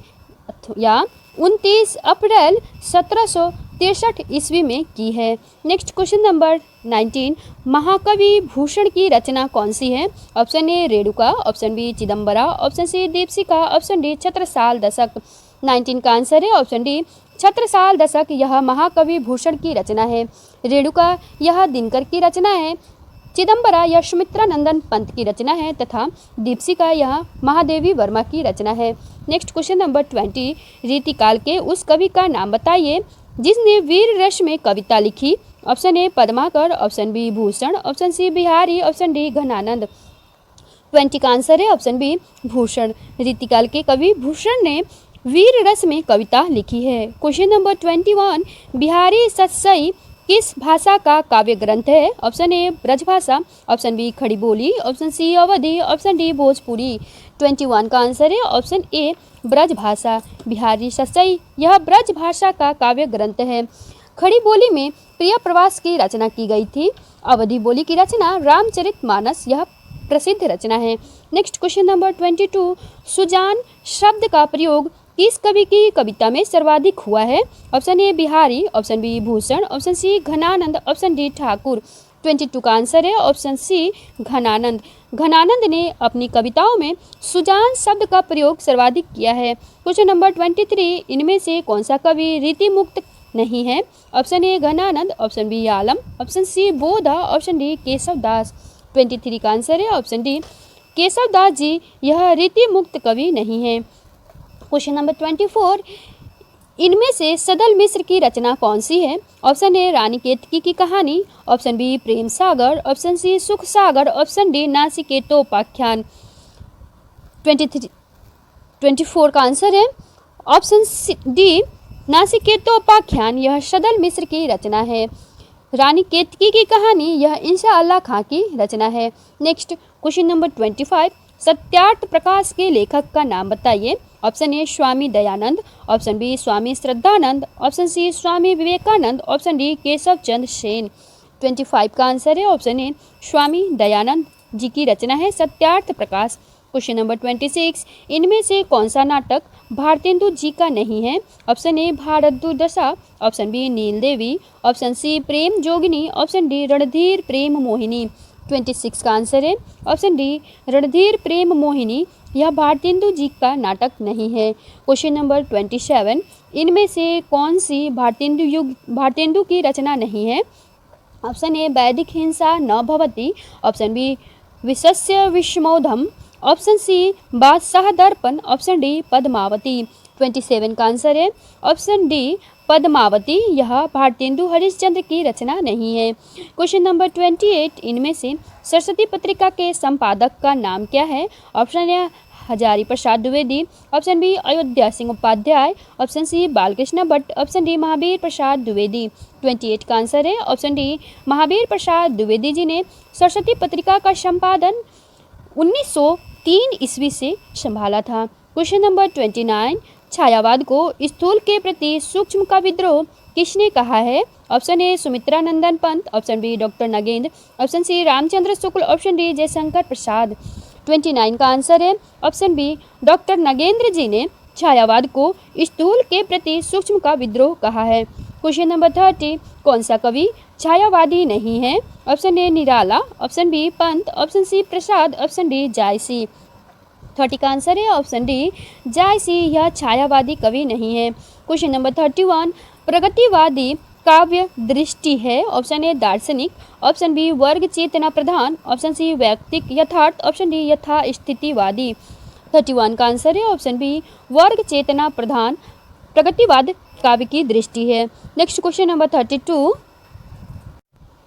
या 29 अप्रैल 1763 ईस्वी में की है। नेक्स्ट क्वेश्चन नंबर 19, महाकवि भूषण की रचना कौन सी है? Option A Renuka, option B Chidambara, option C Deepshikha, option D Chhatrasal Dashak. 19 का आंसर है ऑप्शन डी छत्रसाल दशक, यह महाकवि भूषण की रचना है। रेणुका यह दिनकर की रचना है, चिदम्बरा यह सुमित्रानंदन पंत की रचना है तथा दीपशिखा यह महादेवी वर्मा की रचना है। नेक्स्ट क्वेश्चन नंबर 20, रीतिकाल के उस कवि का नाम बताइए जिसने वीर रस में कविता लिखी। Option A Padmakar, option B Bhushan, option C Bihari, option D Ghananand. 20 का आंसर है ऑप्शन बी भूषण। रीतिकाल के कवि भूषण ने वीर रस में कविता लिखी है। क्वेश्चन नंबर 21, बिहारी सतसई किस भाषा का काव्य ग्रंथ है? Option A Brajbhasha, option B Khadi Boli, option C Awadhi, option D Bhojpuri. 21 का आंसर है ऑप्शन ए ब्रजभाषा। बिहारी सतसई यह ब्रजभाषा का काव्य ग्रंथ है। खड़ी बोली में प्रिय प्रवास की रचना की गई थी। अवधी बोली की रचना रामचरितमानस यह प्रसिद्ध रचना है। नेक्स्ट क्वेश्चन नंबर 22, सुजान शब्द का प्रयोग किस कवि की कविता में सर्वाधिक हुआ है? Option A Bihari, option B Bhushan, option C Ghananand, option D Thakur. 22 का आंसर है ऑप्शन सी घनानंद। घनानंद ने अपनी कविताओं में सुजान शब्द का प्रयोग सर्वाधिक किया है। क्वेश्चन नंबर 23, इनमें से कौन सा कवि रीति मुक्त नहीं है? Option A Ghananand, option B Alam, option C Bodha, option D Keshav Das. 23 का आंसर है ऑप्शन डी केशव दास जी यह रीति मुक्त कवि नहीं है। क्वेश्चन नंबर 24, इनमें से सदल मिश्र की रचना कौन सी है? ऑप्शन ए रानी केतकी की कहानी, option B Prem Sagar, option C सुख सागर, ऑप्शन डी नासिकेतोपाख्यान। 24 का आंसर है ऑप्शन डी नासिकेतोपाख्यान, यह सदल मिश्र की रचना है। रानी केतकी की कहानी यह इंशा अल्लाह खां की रचना है। Next question number 25, Satyarth Prakash के लेखक का नाम बताइए। Option A Swami Dayanand, option B Swami Shraddhanand, option C Swami Vivekanand, option D Keshav Chandra Sen. 25 का आंसर है ऑप्शन ए स्वामी दयानंद जी की रचना है सत्यार्थ प्रकाश। क्वेश्चन नंबर 26, इनमें से कौन सा नाटक भारतेंदु जी का नहीं है? ऑप्शन ए भारत दुर्दशा, ऑप्शन बी नील देवी, ऑप्शन सी प्रेम जोगिनी, ऑप्शन डी रणधीर प्रेम मोहिनी। 26 का आंसर है ऑप्शन डी रणधीर प्रेम मोहिनी, यह भारतेंदु जी का नाटक नहीं है। क्वेश्चन नंबर 27, इनमें से कौन सी भारतेंदु की रचना नहीं है? ऑप्शन ए वैदिक हिंसा न भवति, ऑप्शन बी विशस्य विषमोधम, ऑप्शन सी बादशाह दर्पण, ऑप्शन डी पद्मावती। 27 का आंसर है ऑप्शन डी पद्मावती, यह भारतेंदु हरिश्चंद्र की रचना नहीं है। क्वेश्चन नंबर 28, इनमें से सरस्वती पत्रिका के संपादक का नाम क्या है? Option A Hazari Prasad Dwivedi, option B Ayodhya Singh Upadhyay, option C Balkrishna Bhatt, option D Mahavir Prasad Dwivedi. 28 का आंसर है ऑप्शन डी महावीर प्रसाद द्विवेदी जी ने सरस्वती पत्रिका का संपादन 1903 ईस्वी से संभाला था। क्वेश्चन नंबर 29, छायावाद को स्थूल के प्रति सूक्ष्म का विद्रोह किसने कहा है? Option A Sumitranandan Pant, option B doctor Nagendra, option C Ramchandra Shukla, option D Jaishankar Prasad. 29 का आंसर है option B doctor Nagendra ji ने छायावाद को स्थूल के प्रति सूक्ष्म का विद्रोह कहा है। क्वेश्चन नंबर 30, कौन सा कवि छायावादी नहीं है? Option A Nirala, option B Pant, option C Prasad, option D Jayasi. 30 का आंसर है ऑप्शन डी जायसी, यह छायावादी कवि नहीं है। क्वेश्चन नंबर 31, प्रगतिवादी काव्य दृष्टि है? ऑप्शन ए दार्शनिक, ऑप्शन बी वर्ग चेतना प्रधान, ऑप्शन सी वैयक्तिक यथार्थ, ऑप्शन डी यथा स्थितिवादी। 31 का आंसर है ऑप्शन बी वर्ग चेतना प्रधान प्रगतिवाद काव्य की दृष्टि है। Next question number 32,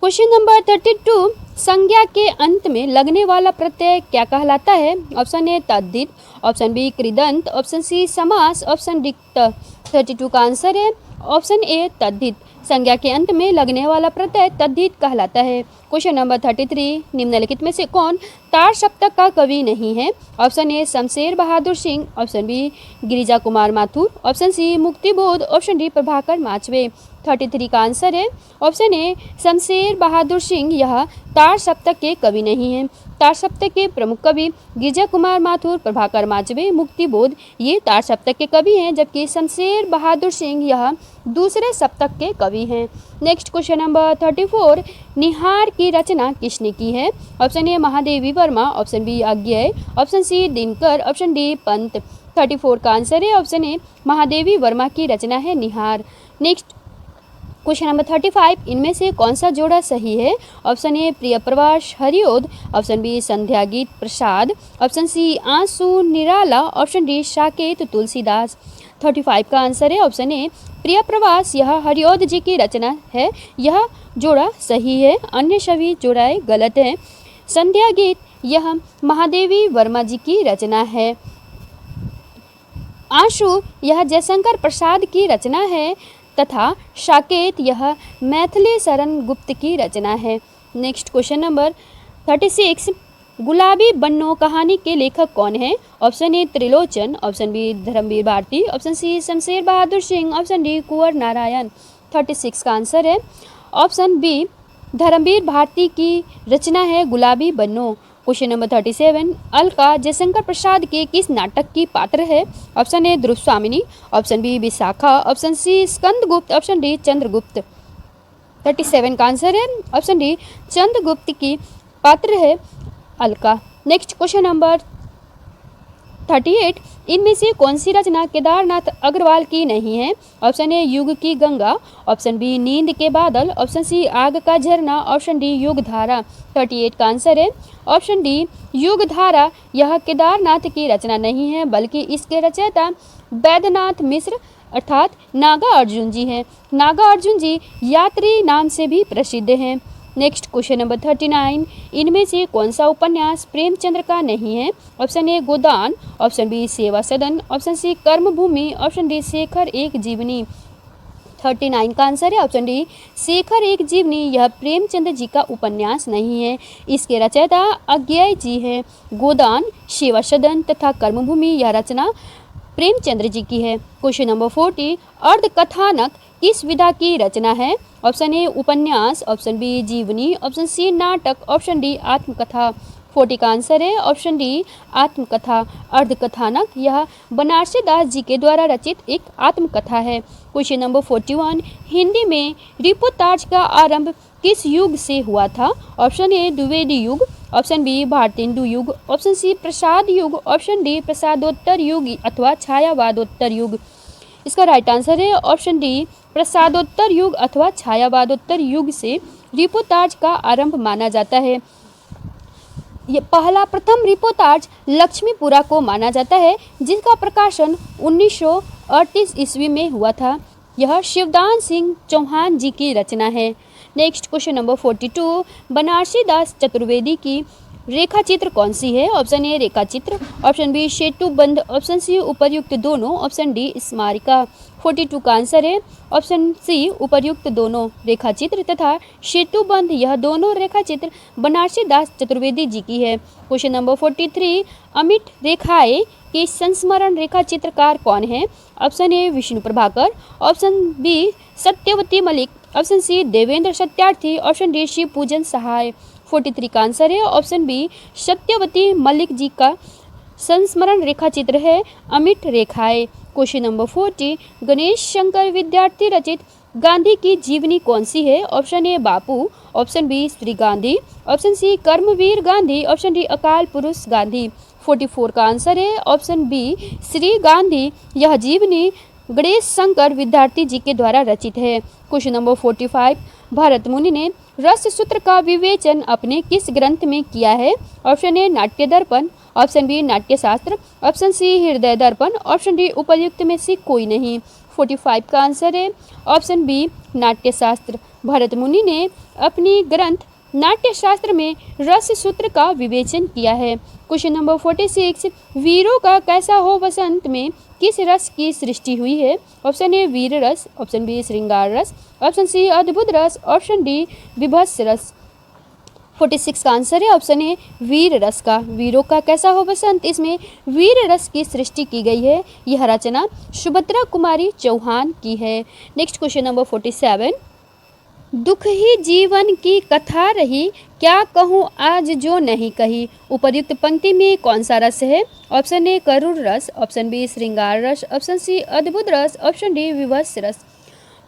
question number 32, संज्ञा के अंत में लगने वाला प्रत्यय क्या कहलाता है? ऑप्शन ए तद्धित, ऑप्शन बी कृदंत, ऑप्शन सी समास, ऑप्शन डी 32 का आंसर है ऑप्शन ए तद्धित। संज्ञा के अंत में लगने वाला प्रत्यय तद्धित कहलाता है। क्वेश्चन नंबर 33, निम्नलिखित में से कौन तार सप्तक का कवि नहीं है? Option A Shamsher Bahadur Singh, option B Girija Kumar Mathur, option C Muktibodh, option D Prabhakar Machwe. 33 का आंसर है ऑप्शन ए शमशेर बहादुर सिंह, यह तार सप्तक के कवि नहीं हैं। तार सप्तक के प्रमुख कवि गिरिजा कुमार माथुर, प्रभाकर माचवे, मुक्तिबोध, ये तार सप्तक के कवि हैं, जबकि शमशेर बहादुर सिंह यह दूसरे सप्तक के कवि हैं। नेक्स्ट क्वेश्चन नंबर 34, निहार की रचना किसने की है? Option A Mahadevi Verma, option B Agyeya, option C Dinkar, option D Pant. 34 का आंसर है ऑप्शन ए महादेवी वर्मा की रचना है निहार। नेक्स्ट क्वेश्चन नंबर 35, इनमें से कौन सा जोड़ा सही है? ऑप्शन ए प्रियप्रवास हरिओद, ऑप्शन बी संध्या गीत प्रसाद, ऑप्शन सी आंसू निराला, ऑप्शन डी साकेत तुलसीदास। 35 का आंसर है ऑप्शन ए प्रियप्रवास, यह हरिओद जी की रचना है, यह जोड़ा सही है, अन्य सभी जोड़ाएं गलत हैं। संध्या गीत यह महादेवी वर्मा जी की रचना है। आंसू यह जयशंकर प्रसाद की रचना है तथा साकेत यह मैथिली शरण गुप्त की रचना है। नेक्स्ट क्वेश्चन नंबर 36, गुलाबी बन्नो कहानी के लेखक कौन है? Option A Trilochan, option B Dharamvir Bharati, option C Shamsher Bahadur Singh, option D Kunwar Narayan. 36 का आंसर है ऑप्शन बी धर्मवीर भारती की रचना है गुलाबी बन्नो। क्वेश्चन नंबर 37, अलका जयशंकर प्रसाद के किस नाटक की पात्र है? Option A Dhruv Swamini, option B Vishakha, option C Skandagupta, option D Chandragupta. 37 का आंसर है ऑप्शन डी चंद्रगुप्त की पात्र है अलका। नेक्स्ट क्वेश्चन नंबर 38, इनमें से कौन सी रचना केदारनाथ अग्रवाल की नहीं है? ऑप्शन ए युग की गंगा, ऑप्शन बी नींद के बादल, ऑप्शन सी आग का झरना, ऑप्शन डी युगधारा। 38 का आंसर है ऑप्शन डी युगधारा, यह केदारनाथ की रचना नहीं है बल्कि इसके रचयिता वैद्यनाथ मिश्र अर्थात नागा अर्जुन जी हैं। नागा अर्जुन जी यात्री नाम से भी प्रसिद्ध हैं। नेक्स्ट क्वेश्चन नंबर 39, इनमें से कौन सा उपन्यास प्रेमचंद्र का नहीं है? Option A Godan, option B Seva Sadan, option C कर्मभूमि, ऑप्शन डी शेखर एक जीवनी। 39 का आंसर है ऑप्शन डी शेखर एक जीवनी, यह प्रेमचंद्र जी का उपन्यास नहीं है, इसके रचयिता आज्ञेय जी हैं। गोदान, सेवा सदन तथा कर्मभूमि यह रचना प्रेमचंद्र जी की है। क्वेश्चन नंबर 40, अर्धकथानक किस विधा की रचना है? ऑप्शन ए उपन्यास, ऑप्शन बी जीवनी, ऑप्शन सी नाटक, ऑप्शन डी आत्मकथा। 40 का आंसर है ऑप्शन डी आत्मकथा। अर्धकथानक यह बनारसी दास जी के द्वारा रचित एक आत्मकथा है। क्वेश्चन नंबर 41, हिंदी में रिपोर्ताज का आरंभ किस युग से हुआ था? ऑप्शन ए द्विवेदी युग, ऑप्शन बी भारतेंदु युग, ऑप्शन सी प्रसाद युग, ऑप्शन डी प्रसादोत्तर युग अथवा छायावादोत्तर युग। इसका राइट आंसर है ऑप्शन डी प्रसादोत्तर युग अथवा छायावादोत्तर युग से रिपोर्ताज का आरंभ माना जाता है। ये प्रथम रिपोर्ताज लक्ष्मीपुरा को माना जाता है जिसका प्रकाशन 1938 ईस्वी में हुआ था। यह शिवदान सिंह चौहान जी की रचना है। नेक्स्ट क्वेश्चन नंबर 42, बनारसी दास चतुर्वेदी की रेखा चित्र कौन सी है? ऑप्शन ए रेखा चित्र, ऑप्शन बी सेतुबंध, ऑप्शन सी उपर्युक्त दोनों, ऑप्शन डी स्मारिका। 42 का आंसर है ऑप्शन सी उपर्युक्त दोनों। रेखा चित्र तथा सेतुबंध यह दोनों रेखा चित्र बनारसी दास चतुर्वेदी जी की है। क्वेश्चन नंबर 43, अमिट रेखाएं के संस्मरण रेखा चित्रकार कौन है? Option A Vishnu Prabhakar, option B Satyavati Malik, option C Devendra Satyarthi, option D Shiv Pujan Sahay. 43 का आंसर है ऑप्शन बी सत्यवती मलिक जी का संस्मरण रेखा चित्र है अमिट रेखाएं। क्वेश्चन नंबर 40, गणेश शंकर विद्यार्थी रचित गांधी की जीवनी कौन सी है? Option A Bapu, option B Shri Gandhi, option C Karmaveer Gandhi, option D Akal Purush Gandhi. 44 का आंसर है ऑप्शन बी श्री गांधी, यह जीवनी गणेश शंकर विद्यार्थी जी के द्वारा रचित है। क्वेश्चन नंबर 45, भरत मुनि ने रस सूत्र का विवेचन अपने किस ग्रंथ में किया है? Option A Natya Darpan, option B Natyashastra, option C Hriday Darpan, option D उपर्युक्त में से कोई नहीं। 45 का आंसर है ऑप्शन बी नाट्यशास्त्र। भरत मुनि ने अपनी ग्रंथ नाट्यशास्त्र में रस सूत्र का विवेचन किया है। क्वेश्चन नंबर 46, वीरों का कैसा हो वसंत में किस रस की सृष्टि हुई है? ऑप्शन ए वीर रस, ऑप्शन बी श्रृंगार रस, ऑप्शन सी अद्भुत रस, ऑप्शन डी विभत्स रस। 46 का आंसर है ऑप्शन ए वीर रस का। वीरों का कैसा हो बसंत, इसमें वीर रस की सृष्टि की गई है। यह रचना सुभद्रा कुमारी चौहान की है। नेक्स्ट क्वेश्चन नंबर 47, दुख ही जीवन की कथा रही, क्या कहूँ आज जो नहीं कही। उपर्युक्त पंक्ति में कौन सा रस है। ऑप्शन ए करुण रस, ऑप्शन बी श्रृंगार रस, ऑप्शन सी अद्भुत रस, ऑप्शन डी विवश रस।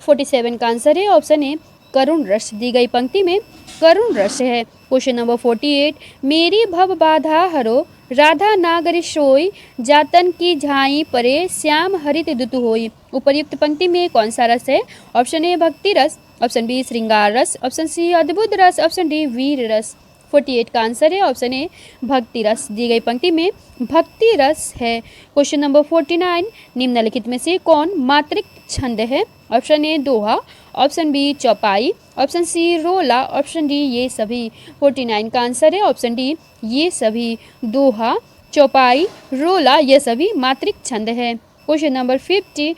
47 का आंसर है ऑप्शन ए करुण रस। दी गई पंक्ति में करुण रस है। क्वेश्चन नंबर 48, मेरी भव बाधा हरो, राधा नागरी सोई, जातन की झाई परे, श्याम हरित दुतु होई। उपर्युक्त पंक्ति में कौन सा रस है। ऑप्शन ए भक्ति रस, ऑप्शन बी श्रृंगार रस, ऑप्शन सी अद्भुत रस, ऑप्शन डी वीर रस। 48 का आंसर है ऑप्शन ए भक्ति रस। दी गई पंक्ति में भक्ति रस है। क्वेश्चन नंबर 49, निम्नलिखित में से कौन मात्रिक छंद है। ऑप्शन ए दोहा, ऑप्शन बी चौपाई, ऑप्शन सी रोला, ऑप्शन डी ये सभी। 49 का आंसर है ऑप्शन डी ये सभी। दोहा, चौपाई, रोला ये सभी मात्रिक छंद है। क्वेश्चन नंबर 50,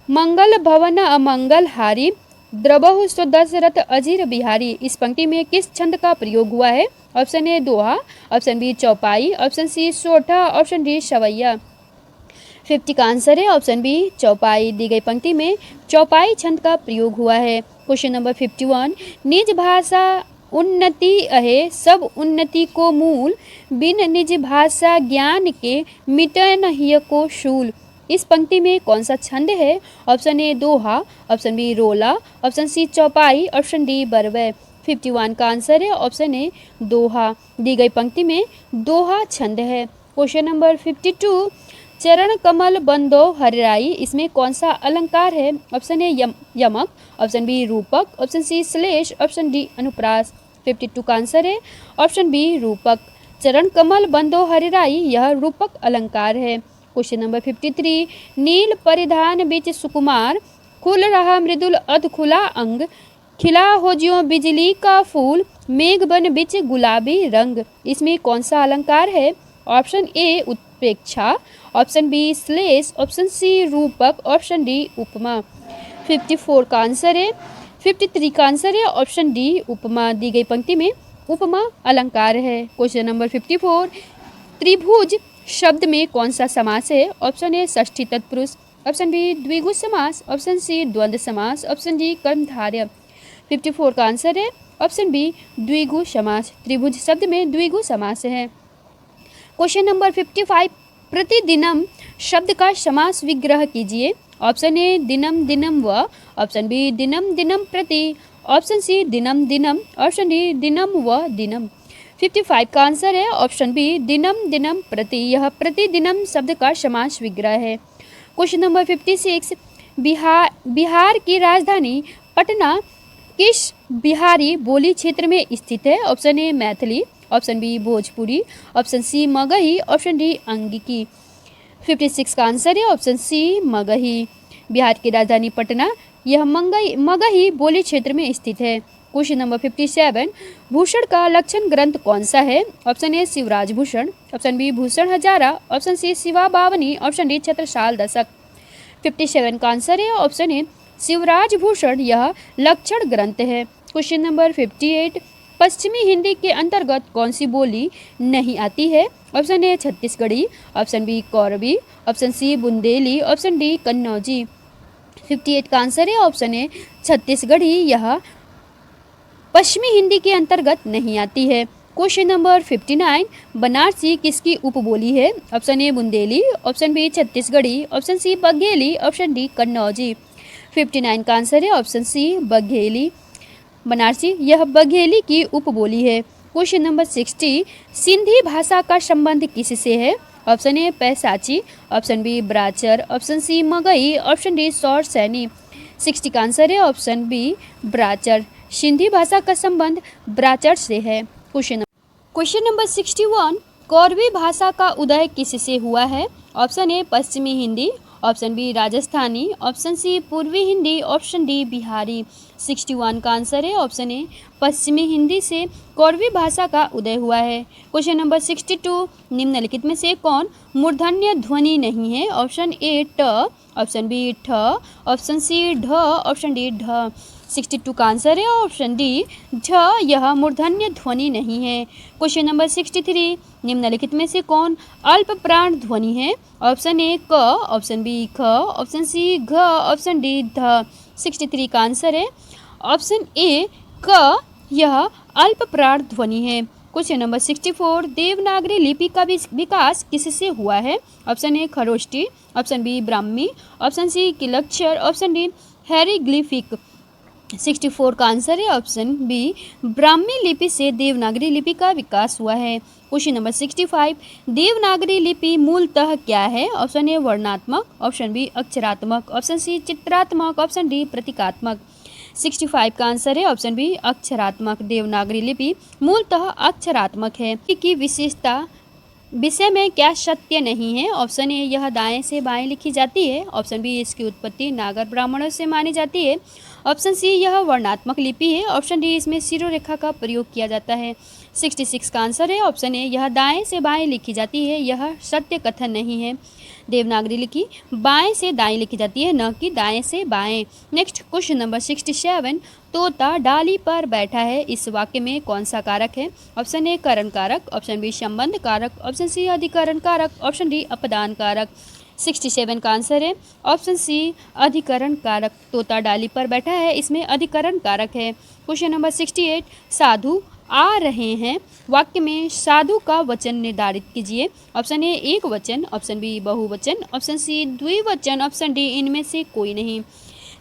मंगल भवन अमंगल हारी, द्रबहु सो दशरथ अजीर बिहारी। इस पंक्ति में किस छंद का प्रयोग हुआ है। ऑप्शन ए दोहा, ऑप्शन बी चौपाई, ऑप्शन सी सोठा, ऑप्शन डी सवैया। 50 का आंसर है ऑप्शन बी चौपाई। दी गई पंक्ति में चौपाई छंद का प्रयोग हुआ है। क्वेश्चन नंबर 51, निज भाषा उन्नति अहे, सब उन्नति को मूल, बिन निज भाषा ज्ञान के मिटय नहिय को शूल। इस पंक्ति में कौन सा छंद है। ऑप्शन ए दोहा, ऑप्शन बी रोला, ऑप्शन सी चौपाई, ऑप्शन डी बरवै। 51 का आंसर है ऑप्शन ए दोहा। दी गई पंक्ति में दोहा छंद है। क्वेश्चन नंबर 52, चरण कमल बंदो हरिराई, इसमें कौन सा अलंकार है। ऑप्शन ए यमक, ऑप्शन बी रूपक, ऑप्शन सी श्लेष, ऑप्शन डी अनुप्रास। 52 का आंसर है ऑप्शन बी रूपक। चरण कमल बंदो हरिराई यह रूपक अलंकार है। क्वेश्चन नंबर 53, नील परिधान बिच सुकुमार, खुल रहा मृदुल अध खुला अंग, खिला हो ज्यों बिजली का फूल, मेघ बन बिच गुलाबी रंग। इसमें कौन सा अलंकार है। ऑप्शन ए उत्प्रेक्षा, ऑप्शन बी श्लेष, ऑप्शन सी रूपक, ऑप्शन डी उपमा। 54 का आंसर है 53 का आंसर है ऑप्शन डी उपमा। दी गई पंक्ति में उपमा अलंकार है। क्वेश्चन नंबर 54, त्रिभुज शब्द में कौन सा समास है। ऑप्शन ए षष्ठी तत्पुरुष, ऑप्शन बी द्विगु समास, ऑप्शन सी द्वंद्व समास, ऑप्शन डी कर्मधारय। 54 का आंसर है ऑप्शन बी द्विगु समास। त्रिभुज शब्द में द्विगु समास है। क्वेश्चन नंबर 55, प्रतिदिनम शब्द का समास विग्रह कीजिए। ऑप्शन ए दिनम दिनम व, ऑप्शन बी दिनम दिनम प्रति, ऑप्शन सी दिनम दिनम, ऑप्शन डी दिनम व दिनम। 55 का आंसर है ऑप्शन बी दिनम दिनम प्रति। यह प्रतिदिनम शब्द का समास विग्रह है। क्वेश्चन नंबर 56, बिहार की राजधानी पटना किस बिहारी बोली क्षेत्र में स्थित है। Option A Maithili, option B Bhojpuri, option C Magahi, option D Angiki. 56 का आंसर है ऑप्शन सी मगही। बिहार की राजधानी पटना यह मगही बोली क्षेत्र में स्थित है। क्वेश्चन नंबर 57, भूषण का लक्षण ग्रंथ कौन सा है। Option A Shivraj Bhushan, option B Bhushan Hazara, option C Shiva Bavani, option D Chhatrasal Dashak. 57 का आंसर है ऑप्शन ए शिवराज भूषण यह लक्षण ग्रंथ है। क्वेश्चन नंबर 58, पश्चिमी हिंदी के अंतर्गत कौन सी बोली नहीं आती है। Option A Chhattisgarhi, option B Kauravi, option C Bundeli, option D Kannauji. 58 का आंसर है ऑप्शन ए छत्तीसगढ़ी यह पश्चिमी हिंदी के अंतर्गत नहीं आती है। क्वेश्चन नंबर 59, बनारसी किसकी उपबोली है। Option A Bundeli, option B Chhattisgarhi, option C Bagheli, option D Kannauji. 59 का आंसर है ऑप्शन सी बघेली। बनारसी यह बघेली की उपबोली है। क्वेश्चन नंबर 60, सिंधी भाषा का संबंध किससे है। Option A Paishachi, option B Brachar, option C Magahi, option D Shauraseni. 60 का आंसर है ऑप्शन बी ब्राचर। सिंधी भाषा का संबंध ब्राचर से है। क्वेश्चन नंबर 61, कौरवी भाषा का उदय किससे हुआ है। ऑप्शन ए पश्चिमी Hindi, option B Rajasthani, option C पूर्वी हिंदी, ऑप्शन डी बिहारी। 61 का आंसर है ऑप्शन ए पश्चिमी हिंदी से कौरवी भाषा का उदय हुआ है। क्वेश्चन नंबर 62, निम्नलिखित में से कौन मूर्धन्य ध्वनि नहीं है। ऑप्शन ए ट, ऑप्शन बी ठ, ऑप्शन सी ढ, ऑप्शन डी ढ। 62 का आंसर है ऑप्शन डी झ, यह मूर्धन्य ध्वनि नहीं है। क्वेश्चन नंबर 63, निम्नलिखित में से कौन अल्प प्राण ध्वनि है? ऑप्शन ए क, ऑप्शन बी ख, ऑप्शन सी घ, ऑप्शन डी ध। 63 का आंसर है ऑप्शन ए क, यह अल्प प्राण ध्वनि है। क्वेश्चन नंबर 64, देवनागरी लिपि का विकास किससे हुआ है? Option A Kharosthi, option B Brahmi, option C किलक्षर, ऑप्शन डी हेरीग्लिफिक। 64 का आंसर है ऑप्शन बी ब्राह्मी लिपि से देवनागरी लिपि का विकास हुआ है। क्वेश्चन नंबर 65, देवनागरी लिपि मूलतः क्या है? ऑप्शन ए वर्णात्मक, ऑप्शन बी अक्षरात्मक, ऑप्शन सी चित्रात्मक, ऑप्शन डी प्रतीकात्मक। 65 का आंसर है ऑप्शन बी अक्षरात्मक। देवनागरी लिपि मूलतः अक्षरात्मक है। की विशेषता विषय में क्या सत्य नहीं है? ऑप्शन ए यह दाएं से बाएं लिखी जाती है, ऑप्शन बी इसकी उत्पत्ति नागर ब्राह्मणों से मानी जाती है, ऑप्शन सी यह वर्णात्मक लिपि है, ऑप्शन डी इसमें शिरोरेखा का प्रयोग किया जाता है। 66 का आंसर है ऑप्शन ए यह दाएं से बाएं लिखी जाती है, यह सत्य कथन नहीं है। देवनागरी लिपि बाएं से दाएं लिखी जाती है, न कि दाएं से बाएं। नेक्स्ट क्वेश्चन नंबर 67, तोता डाली पर बैठा है, इस वाक्य में कौन सा कारक है? ऑप्शन ए करण कारक, ऑप्शन बी संबंध कारक, ऑप्शन सी अधिकरण कारक, ऑप्शन डी अपदान कारक। 67 का आंसर है ऑप्शन सी अधिकरण कारक। तोता डाली पर बैठा है, इसमें अधिकरण कारक है। क्वेश्चन नंबर 68, साधु आ रहे हैं, वाक्य में साधु का वचन निर्धारित कीजिए। ऑप्शन ए एक वचन, ऑप्शन बी बहुवचन, ऑप्शन सी द्विवचन, ऑप्शन डी इनमें से कोई नहीं।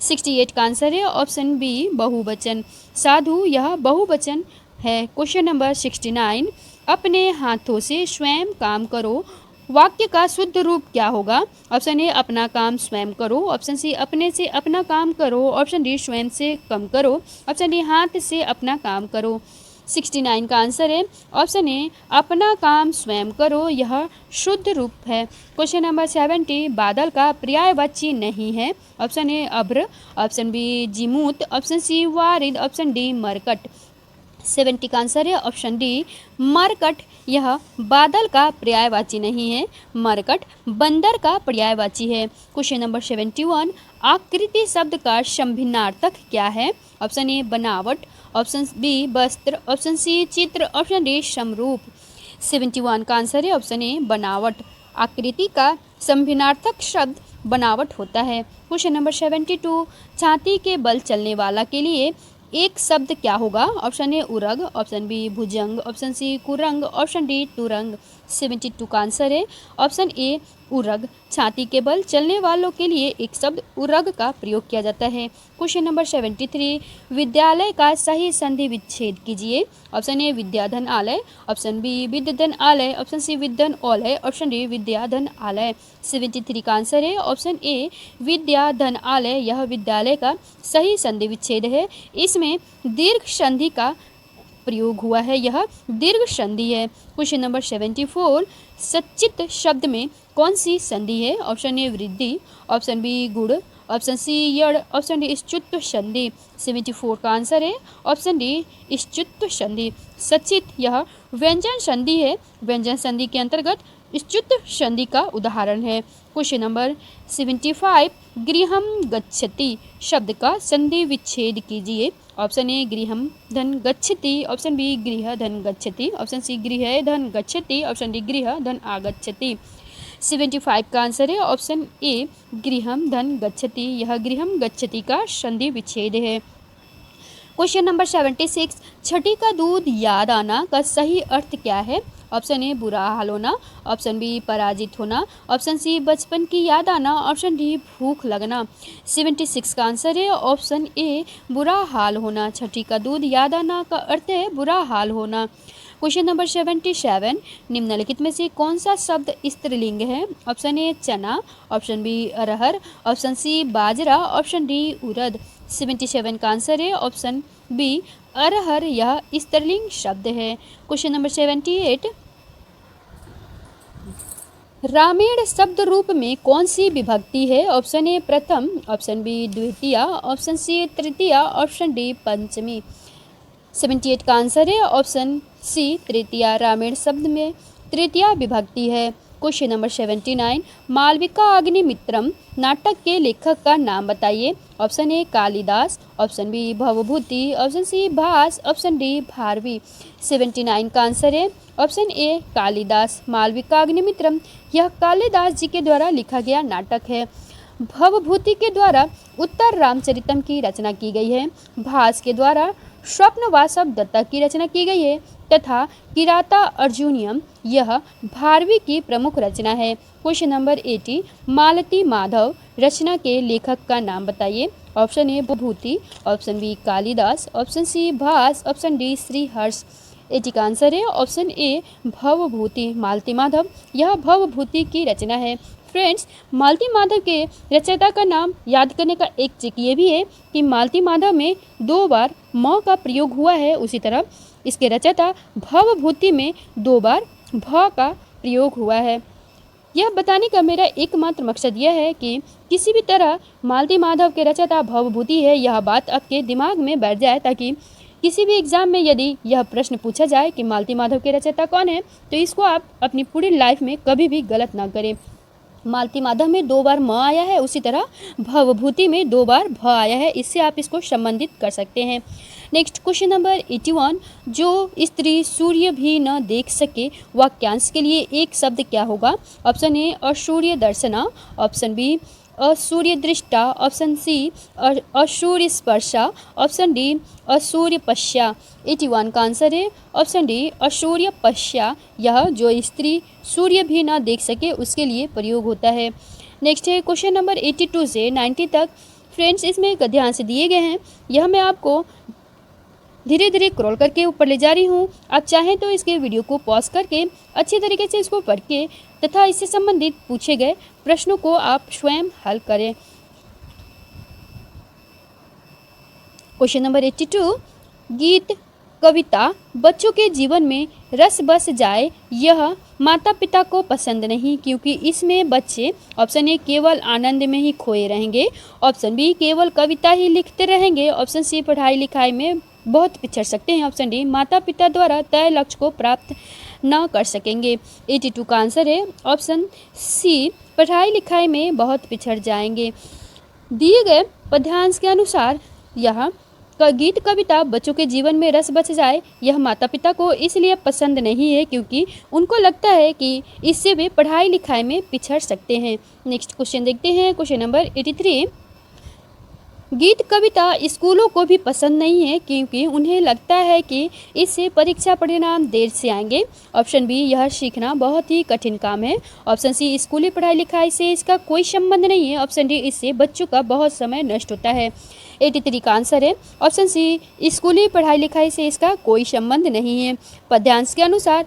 68 का आंसर है ऑप्शन बी बहुवचन। साधु यह बहुवचन है। क्वेश्चन नंबर 69, अपने हाथों से स्वयं काम करो, वाक्य का शुद्ध रूप क्या होगा? ऑप्शन ए अपना काम स्वयं करो, ऑप्शन सी अपने से अपना काम करो, ऑप्शन डी स्वयं से कम करो, ऑप्शन डी हाथ से अपना काम करो। 69 का आंसर है ऑप्शन ए अपना काम स्वयं करो, यह शुद्ध रूप है। क्वेश्चन नंबर 70, बादल का पर्यायवाची नहीं है। ऑप्शन ए अभ्र, ऑप्शन बी जिमूत, ऑप्शन सी वारिद, ऑप्शन डी मरकट। 70 का आंसर है ऑप्शन डी मरकट, यह बादल का पर्यायवाची नहीं है। मरकट बंदर का पर्यायवाची है। क्वेश्चन नंबर 71, आकृति शब्द का संभिन्नार्थक क्या है? ऑप्शन ए बनावट, ऑप्शन बी वस्त्र, ऑप्शन सी चित्र, ऑप्शन डी समरूप। 71 का आंसर है ऑप्शन ए बनावट। आकृति का संभिन्नार्थक शब्द बनावट होता है। क्वेश्चन नंबर 72, छाती के बल चलने वाला के लिए एक शब्द क्या होगा? ऑप्शन ए उरग, ऑप्शन बी भुजंग, ऑप्शन सी कुरंग, ऑप्शन डी तुरंग। 72 का आंसर है ऑप्शन ए उरग। छाती के बल चलने वालों के लिए एक शब्द उरग का प्रयोग किया जाता है। क्वेश्चन नंबर 73, विद्यालय का सही संधि विच्छेद कीजिए। ऑप्शन ए विद्याधन आलय, ऑप्शन बी विद्याधन आलय, ऑप्शन सी विद्याधन औलय, ऑप्शन डी विद्याधन आलय। 73 का आंसर है ऑप्शन ए विद्याधन आलय, यह विद्यालय का सही संधि विच्छेद है। इसमें दीर्घ संधि का प्रयोग हुआ है, यह दीर्घ संधि है। क्वेश्चन नंबर 74, सच्चित शब्द में कौन सी संधि है? ऑप्शन ए वृद्धि, ऑप्शन बी गुड़, ऑप्शन सी यड़, ऑप्शन डी इश्चुत्व संधि। 74 का आंसर है ऑप्शन डी इश्चुत्व संधि। सच्चित यह व्यंजन संधि है। व्यंजन संधि के अंतर्गत इश्चुत्व संधि का उदाहरण है। क्वेश्चन नंबर 75, गृहम गच्छति शब्द का संधि विच्छेद कीजिए। ऑप्शन ए गृहम धन गच्छति, ऑप्शन बी गृह धन गच्छति, ऑप्शन सी गृह धन गच्छति, ऑप्शन डी गृह धन आगच्छति। 75 का आंसर है ऑप्शन ए गृहम धन गच्छति, यह गृहम गच्छति का संधि विच्छेद है। क्वेश्चन नंबर 76, छठी का दूध याद आना का सही अर्थ क्या है? ऑप्शन ए बुरा हाल होना, ऑप्शन बी पराजित होना, ऑप्शन सी बचपन की याद आना, ऑप्शन डी भूख लगना। 76 का आंसर है ऑप्शन ए बुरा हाल होना। छठी का दूध याद आना का अर्थ है बुरा हाल होना। क्वेश्चन नंबर 77, निम्नलिखित में से कौन सा शब्द स्त्रीलिंग है? ऑप्शन ए चना, ऑप्शन बी अरहर, ऑप्शन सी बाजरा, ऑप्शन डी उड़द। 77 का आंसर है ऑप्शन बी अरहर, यह स्त्रीलिंग शब्द है। क्वेश्चन नंबर 78, रामेण शब्द रूप में कौन सी विभक्ति है? ऑप्शन ए प्रथम, ऑप्शन बी द्वितीया, ऑप्शन सी तृतीया, ऑप्शन डी पंचमी। 78 का आंसर है ऑप्शन सी तृतीया। रामेण शब्द में तृतीया विभक्ति है। क्वेश्चन नंबर 79, मालविका अग्निमित्रम नाटक के लेखक का नाम बताइए। Option A Kalidas, option B Bhavabhuti, option C Bhas, option D Bharavi. 79 का आंसर है ऑप्शन ए कालिदास। मालविका अग्निमित्रम यह कालिदास जी के द्वारा लिखा गया नाटक है। भवभूति के द्वारा उत्तर रामचरितम की रचना की गई है। भास के द्वारा स्वप्नवासव दत्ता की रचना की गई है तथा किराता अर्जुनियम यह भारवी की प्रमुख रचना है। क्वेश्चन नंबर 80, मालती माधव रचना के लेखक का नाम बताइए। Option A Bhavabhuti, option B Kalidas, option C Bhas, option D Shriharsha. 80 का आंसर है ऑप्शन ए भवभूति। मालती माधव यह भवभूति की रचना है। फ्रेंड्स, मालती माधव के रचयिता का नाम याद करने का एक ट्रिक ये भी है कि मालती माधव में 2 बार म का प्रयोग हुआ है, उसी तरह इसके रचयिता भवभूति में 2 बार भ का प्रयोग हुआ है। यह बताने का मेरा एकमात्र मकसद यह है कि किसी भी तरह मालती माधव के रचयिता भवभूति है, यह बात आपके दिमाग में बैठ जाए, ताकि किसी भी एग्जाम में यदि यह प्रश्न पूछा जाए कि मालती माधव के रचयिता कौन है, तो इसको आप अपनी पूरी लाइफ में कभी भी गलत ना करें। मालती माधव में 2 बार म आया है, उसी तरह भवभूति में 2 बार भ आया है, इससे आप इसको संबंधित कर सकते हैं। नेक्स्ट क्वेश्चन नंबर 81, जो स्त्री सूर्य भी न देख सके वाक्यांश के लिए एक शब्द क्या होगा। ऑप्शन ए असूर्य दर्शना, ऑप्शन बी असूर्य दृष्टा, ऑप्शन सी असूर्य स्पर्शा, ऑप्शन डी असूर्य पश्या। 81 का आंसर है ऑप्शन डी असूर्य पश्या। यह जो स्त्री सूर्य भी ना देख सके उसके लिए प्रयोग होता है। नेक्स्ट है क्वेश्चन नंबर 82 से 90 तक। फ्रेंड्स, इसमें ध्यान से दिए गए हैं, यह मैं आपको धीरे धीरे क्रॉल करके ऊपर ले जा रही हूँ। आप चाहें तो इसके वीडियो को पॉज करके अच्छी तरीके से इसको पढ़ के तथा इससे संबंधित पूछे गए प्रश्नों को आप स्वयं हल करें। क्वेश्चन नंबर 82, गीत कविता बच्चों के जीवन में रस बस जाए यह माता पिता को पसंद नहीं, क्योंकि इसमें बच्चे ऑप्शन ए केवल आनंद में ही खोए रहेंगे, ऑप्शन बी केवल कविता ही लिखते रहेंगे, ऑप्शन सी पढ़ाई लिखाई में बहुत पिछड़ सकते हैं, ऑप्शन डी माता पिता द्वारा तय लक्ष्य को प्राप्त न कर सकेंगे। 82 का आंसर है ऑप्शन सी पढ़ाई लिखाई में बहुत पिछड़ जाएंगे। दिए गए पद्यांश के अनुसार यह गीत कविता बच्चों के जीवन में रस बस जाए यह माता पिता को इसलिए पसंद नहीं है क्योंकि उनको लगता है कि इससे वे पढ़ाई लिखाई में पिछड़ सकते हैं। नेक्स्ट क्वेश्चन देखते हैं, क्वेश्चन नंबर 83, गीत कविता स्कूलों को भी पसंद नहीं है क्योंकि उन्हें लगता है कि इससे परीक्षा परिणाम देर से आएंगे, ऑप्शन बी यह सीखना बहुत ही कठिन काम है, ऑप्शन सी स्कूली पढ़ाई लिखाई से इसका कोई संबंध नहीं है, ऑप्शन डी इससे बच्चों का बहुत समय नष्ट होता है। 83 का आंसर है ऑप्शन सी स्कूली पढ़ाई लिखाई से इसका कोई संबंध नहीं है। पद्यांश के अनुसार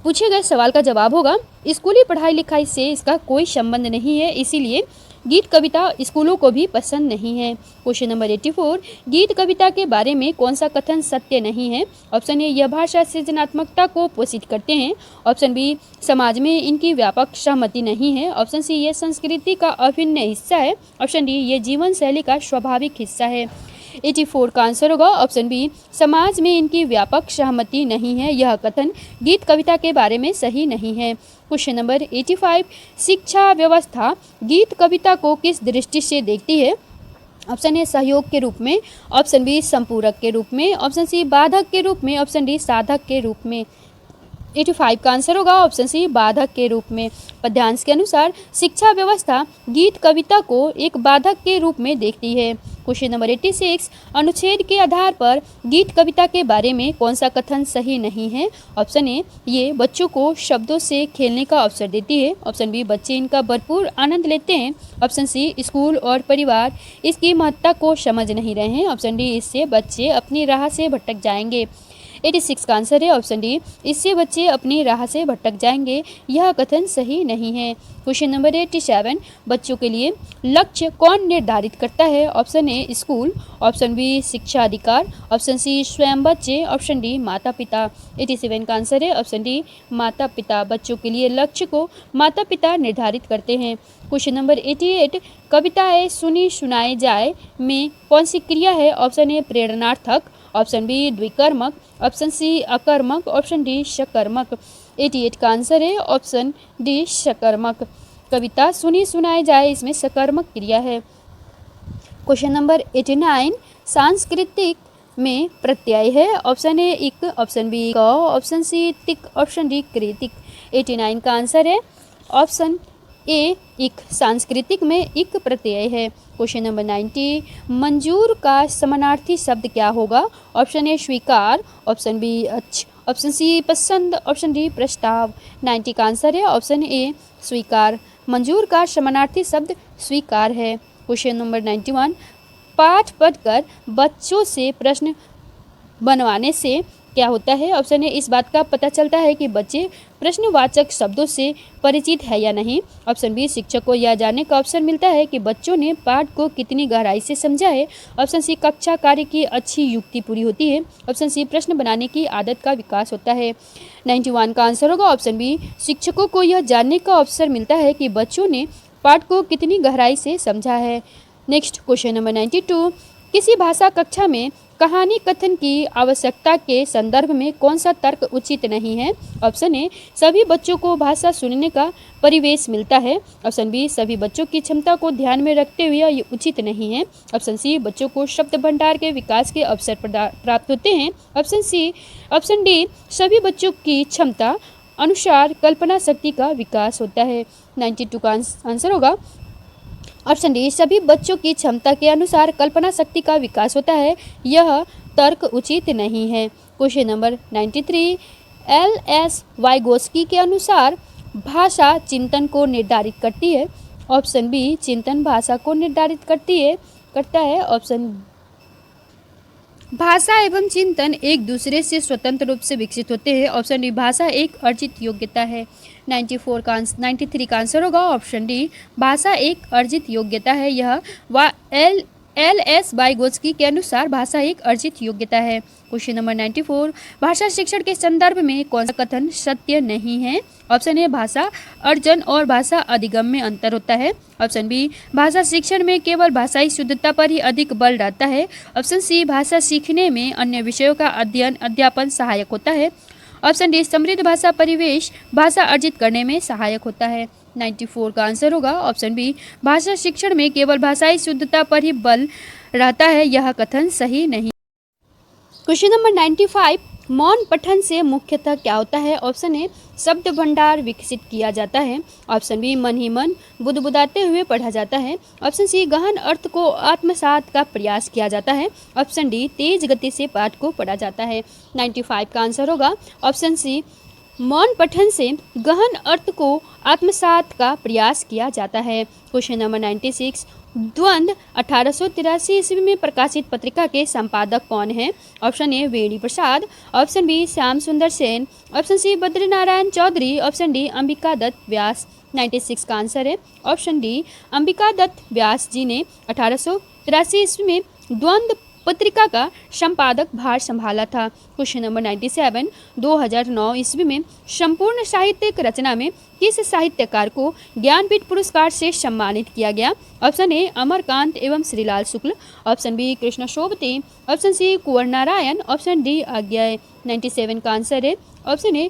पूछे गए सवाल का जवाब होगा स्कूली पढ़ाई लिखाई से इसका कोई संबंध नहीं है, इसीलिए गीत कविता स्कूलों को भी पसंद नहीं है। क्वेश्चन नंबर 84, गीत कविता के बारे में कौन सा कथन सत्य नहीं है। ऑप्शन ए यह भाषा सृजनात्मकता को पोषित करते हैं, ऑप्शन बी समाज में इनकी व्यापक सहमति नहीं है, ऑप्शन सी ये संस्कृति का अभिन्न हिस्सा है, ऑप्शन डी ये जीवन शैली का स्वाभाविक हिस्सा है। 84 का आंसर होगा ऑप्शन बी समाज में इनकी व्यापक सहमति नहीं है, यह कथन गीत कविता के बारे में सही नहीं है। क्वेश्चन नंबर 85, शिक्षा व्यवस्था गीत कविता को किस दृष्टि से देखती है। ऑप्शन ए सहयोग के रूप में, ऑप्शन बी संपूरक के रूप में, ऑप्शन सी बाधक के रूप में, ऑप्शन डी साधक के रूप में। 85 का आंसर होगा ऑप्शन सी बाधक के रूप में। पद्यांश के अनुसार शिक्षा व्यवस्था गीत कविता को एक बाधक के रूप में देखती है। क्वेश्चन नंबर 86, अनुच्छेद के आधार पर गीत कविता के बारे में कौन सा कथन सही नहीं है। ऑप्शन ए ये बच्चों को शब्दों से खेलने का अवसर देती है, ऑप्शन बी बच्चे इनका भरपूर आनंद लेते हैं, ऑप्शन सी स्कूल और परिवार इसकी महत्ता को समझ नहीं रहे हैं, ऑप्शन डी इससे बच्चे अपनी राह से भटक जाएंगे। 86 का आंसर है ऑप्शन डी इससे बच्चे अपनी राह से भटक जाएंगे, यह कथन सही नहीं है। क्वेश्चन नंबर 87, बच्चों के लिए लक्ष्य कौन निर्धारित करता है। Option A school, option B शिक्षा अधिकार, ऑप्शन सी स्वयं बच्चे, ऑप्शन डी माता पिता। 87 का आंसर है ऑप्शन डी माता पिता। बच्चों के लिए लक्ष्य को माता पिता निर्धारित करते हैं। क्वेश्चन नंबर 88, कविताएं सुनी सुनाई जाए में कौन सी क्रिया है। ऑप्शन ए प्रेरणार्थक, ऑप्शन बी द्विकर्मक, ऑप्शन सी अकर्मक, ऑप्शन डी शकर्मक। 88 का आंसर है ऑप्शन डी शकर्मक। कविता सुनी सुनाई जाए इसमें सकर्मक क्रिया है। क्वेश्चन नंबर 89 सांस्कृतिक में प्रत्यय है। ऑप्शन ए इक, ऑप्शन बी क, ऑप्शन सी तिक, ऑप्शन डी कृतिक। 89 का आंसर है ऑप्शन ए इक, सांस्कृतिक में इक प्रत्यय है। क्वेश्चन नंबर 90 मंजूर का समानार्थी शब्द क्या होगा। ऑप्शन ए स्वीकार, ऑप्शन बी अच्छ, ऑप्शन सी पसंद, ऑप्शन डी प्रस्ताव। 90 का आंसर है ऑप्शन ए स्वीकार। मंजूर का समानार्थी शब्द स्वीकार है। क्वेश्चन नंबर 91 पाठ पढ़कर बच्चों से प्रश्न बनवाने से क्या होता है। ऑप्शन ए इस बात का पता चलता है कि बच्चे प्रश्नवाचक शब्दों से परिचित है या नहीं। ऑप्शन बी शिक्षक को यह जानने का अवसर मिलता है कि बच्चों ने पाठ को कितनी गहराई से समझा है। ऑप्शन सी कक्षा कार्य की अच्छी युक्ति पूरी होती है। ऑप्शन सी प्रश्न बनाने की आदत का विकास होता है। 91 का आंसर होगा ऑप्शन बी शिक्षकों को यह जानने का अवसर मिलता है कि बच्चों ने पाठ को कितनी गहराई से समझा है। नेक्स्ट क्वेश्चन नंबर 92 किसी भाषा कक्षा में कहानी कथन की आवश्यकता के संदर्भ में कौन सा तर्क उचित नहीं है। ऑप्शन ए सभी बच्चों को भाषा सुनने का परिवेश मिलता है। ऑप्शन बी सभी बच्चों की क्षमता को ध्यान में रखते हुए ये उचित नहीं है। ऑप्शन सी बच्चों को शब्द भंडार के विकास के अवसर प्राप्त होते हैं। ऑप्शन डी सभी बच्चों की क्षमता अनुसार कल्पना शक्ति का विकास होता है। 92 का आंसर होगा ऑप्शन डी सभी बच्चों की क्षमता के अनुसार कल्पना शक्ति का विकास होता है। यह तर्क उचित नहीं है। क्वेश्चन नंबर 93 LS वाइगोस्की के अनुसार भाषा चिंतन को निर्धारित करती है। ऑप्शन बी चिंतन भाषा को निर्धारित करता है। ऑप्शन भाषा एवं चिंतन एक दूसरे से स्वतंत्र रूप से विकसित होते हैं। ऑप्शन डी भाषा एक अर्जित योग्यता है। 93 का आंसर होगा ऑप्शन डी भाषा एक अर्जित योग्यता है। यह LS वाइगोस्की के अनुसार भाषा एक अर्जित योग्यता है। क्वेश्चन नंबर 94 भाषा शिक्षण के संदर्भ में कौन सा कथन सत्य नहीं है। ऑप्शन ए भाषा अर्जन और भाषा अधिगम में अंतर होता है। ऑप्शन बी भाषा शिक्षण में केवल भाषाई शुद्धता पर ही अधिक बल रहता है। ऑप्शन सी भाषा सीखने में अन्य विषयों का अध्यापन सहायक होता है। ऑप्शन डी समृद्ध भाषा परिवेश भाषा अर्जित करने में सहायक होता है। 94 का आंसर होगा ऑप्शन बी भाषा शिक्षण में केवल भाषाई शुद्धता पर ही बल रहता है। यह कथन सही नहीं। क्वेश्चन नंबर 95 मौन पठन से मुख्यतः क्या होता है। ऑप्शन ए शब्द भंडार विकसित किया जाता है। ऑप्शन बी मन ही मन बुदबुदाते हुए पढ़ा जाता है। ऑप्शन सी गहन अर्थ को आत्मसात का प्रयास किया जाता है। ऑप्शन डी तेज गति से पाठ को पढ़ा जाता है। 95 का आंसर होगा ऑप्शन सी मौन पठन से गहन अर्थ को आत्मसात का प्रयास किया जाता है। क्वेश्चन नंबर 96 द्वंद्व 1883 ईस्वी में प्रकाशित पत्रिका के संपादक कौन है। Option A Veni Prasad, option B Shyam Sundar Sen, option C Badrinarayan Chaudhary, option D Ambika Datt Vyas. 96 का आंसर है ऑप्शन डी अंबिका दत्त व्यास जी ने 1883 ईस्वी में द्वंद्व पत्रिका का संपादक भार संभाला था। क्वेश्चन नंबर 97 2009 ईस्वी में संपूर्ण साहित्यिक रचना में किस साहित्यकार को ज्ञानपीठ पुरस्कार से सम्मानित किया गया। ऑप्शन ए अमरकांत एवं श्रीलाल शुक्ल, ऑप्शन बी कृष्ण शोभते, ऑप्शन सी कुंवर नारायण, ऑप्शन डी आज्ञा। 97 का आंसर है ऑप्शन ए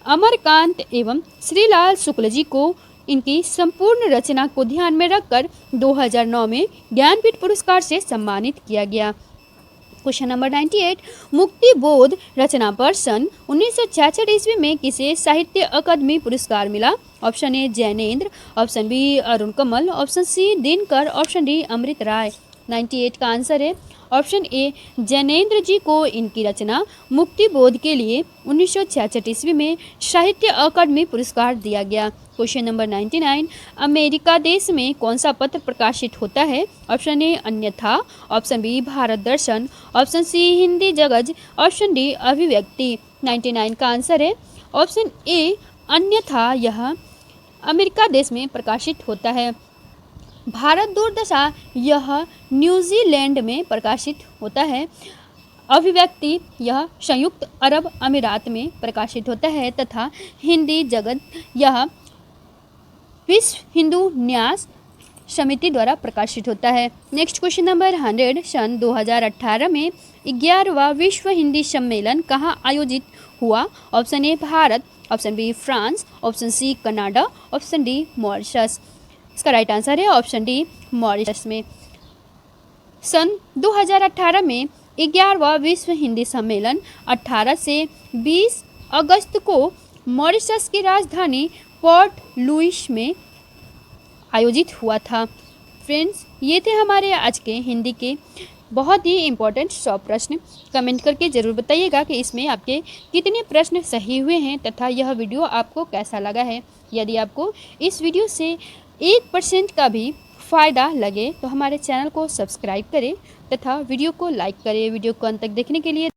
अमरकांत एवं श्रीलाल शुक्ल जी को इनकी संपूर्ण रचना को ध्यान में रखकर 2009 में ज्ञानपीठ पुरस्कार से सम्मानित किया गया। क्वेश्चन नंबर 98 मुक्ति बोध रचना पर सन 1966 ईस्वी में किसे साहित्य अकादमी पुरस्कार मिला। Option A Jainendra, option B Arun Kamal, option C Dinkar, option D Amrit Rai. 98 का आंसर है ऑप्शन ए जैनेन्द्र जी को इनकी रचना मुक्ति बोध के लिए 1966 ईस्वी में साहित्य अकादमी पुरस्कार दिया गया। क्वेश्चन नंबर 99 अमेरिका देश में कौन सा पत्र प्रकाशित होता है। ऑप्शन ए अन्यथा, ऑप्शन बी भारत दर्शन, ऑप्शन सी हिंदी जगत, ऑप्शन डी अभिव्यक्ति। 99 का आंसर है ऑप्शन ए अन्यथा, यह अमेरिका देश में प्रकाशित होता है। भारत दूरदशा यह न्यूजीलैंड में प्रकाशित होता है। अभिव्यक्ति यह संयुक्त अरब अमीरात में प्रकाशित होता है तथा हिंदी जगत यह विश्व हिंदू न्यास समिति द्वारा प्रकाशित होता है। नेक्स्ट क्वेश्चन नंबर 100 सन 2018 में 11वां विश्व हिंदी सम्मेलन कहाँ आयोजित हुआ? Option A Bharat, option B France, option C Canada, option D Mauritius. इसका राइट आंसर है ऑप्शन डी मॉरिशस में। सन 2018 में 11वां विश्व हिंदी सम्मेलन 18 से 20 अगस्त को मॉरिशस की राजधानी पोर्ट लुइस में आयोजित हुआ था। फ्रेंड्स, ये थे हमारे आज के हिंदी के बहुत ही इम्पोर्टेंट 100 प्रश्न। कमेंट करके ज़रूर बताइएगा कि इसमें आपके कितने प्रश्न सही हुए हैं तथा यह वीडियो आपको कैसा लगा है। यदि आपको इस वीडियो से 1% का भी फ़ायदा लगे तो हमारे चैनल को सब्सक्राइब करें तथा वीडियो को लाइक करें। वीडियो को अंत तक देखने के लिए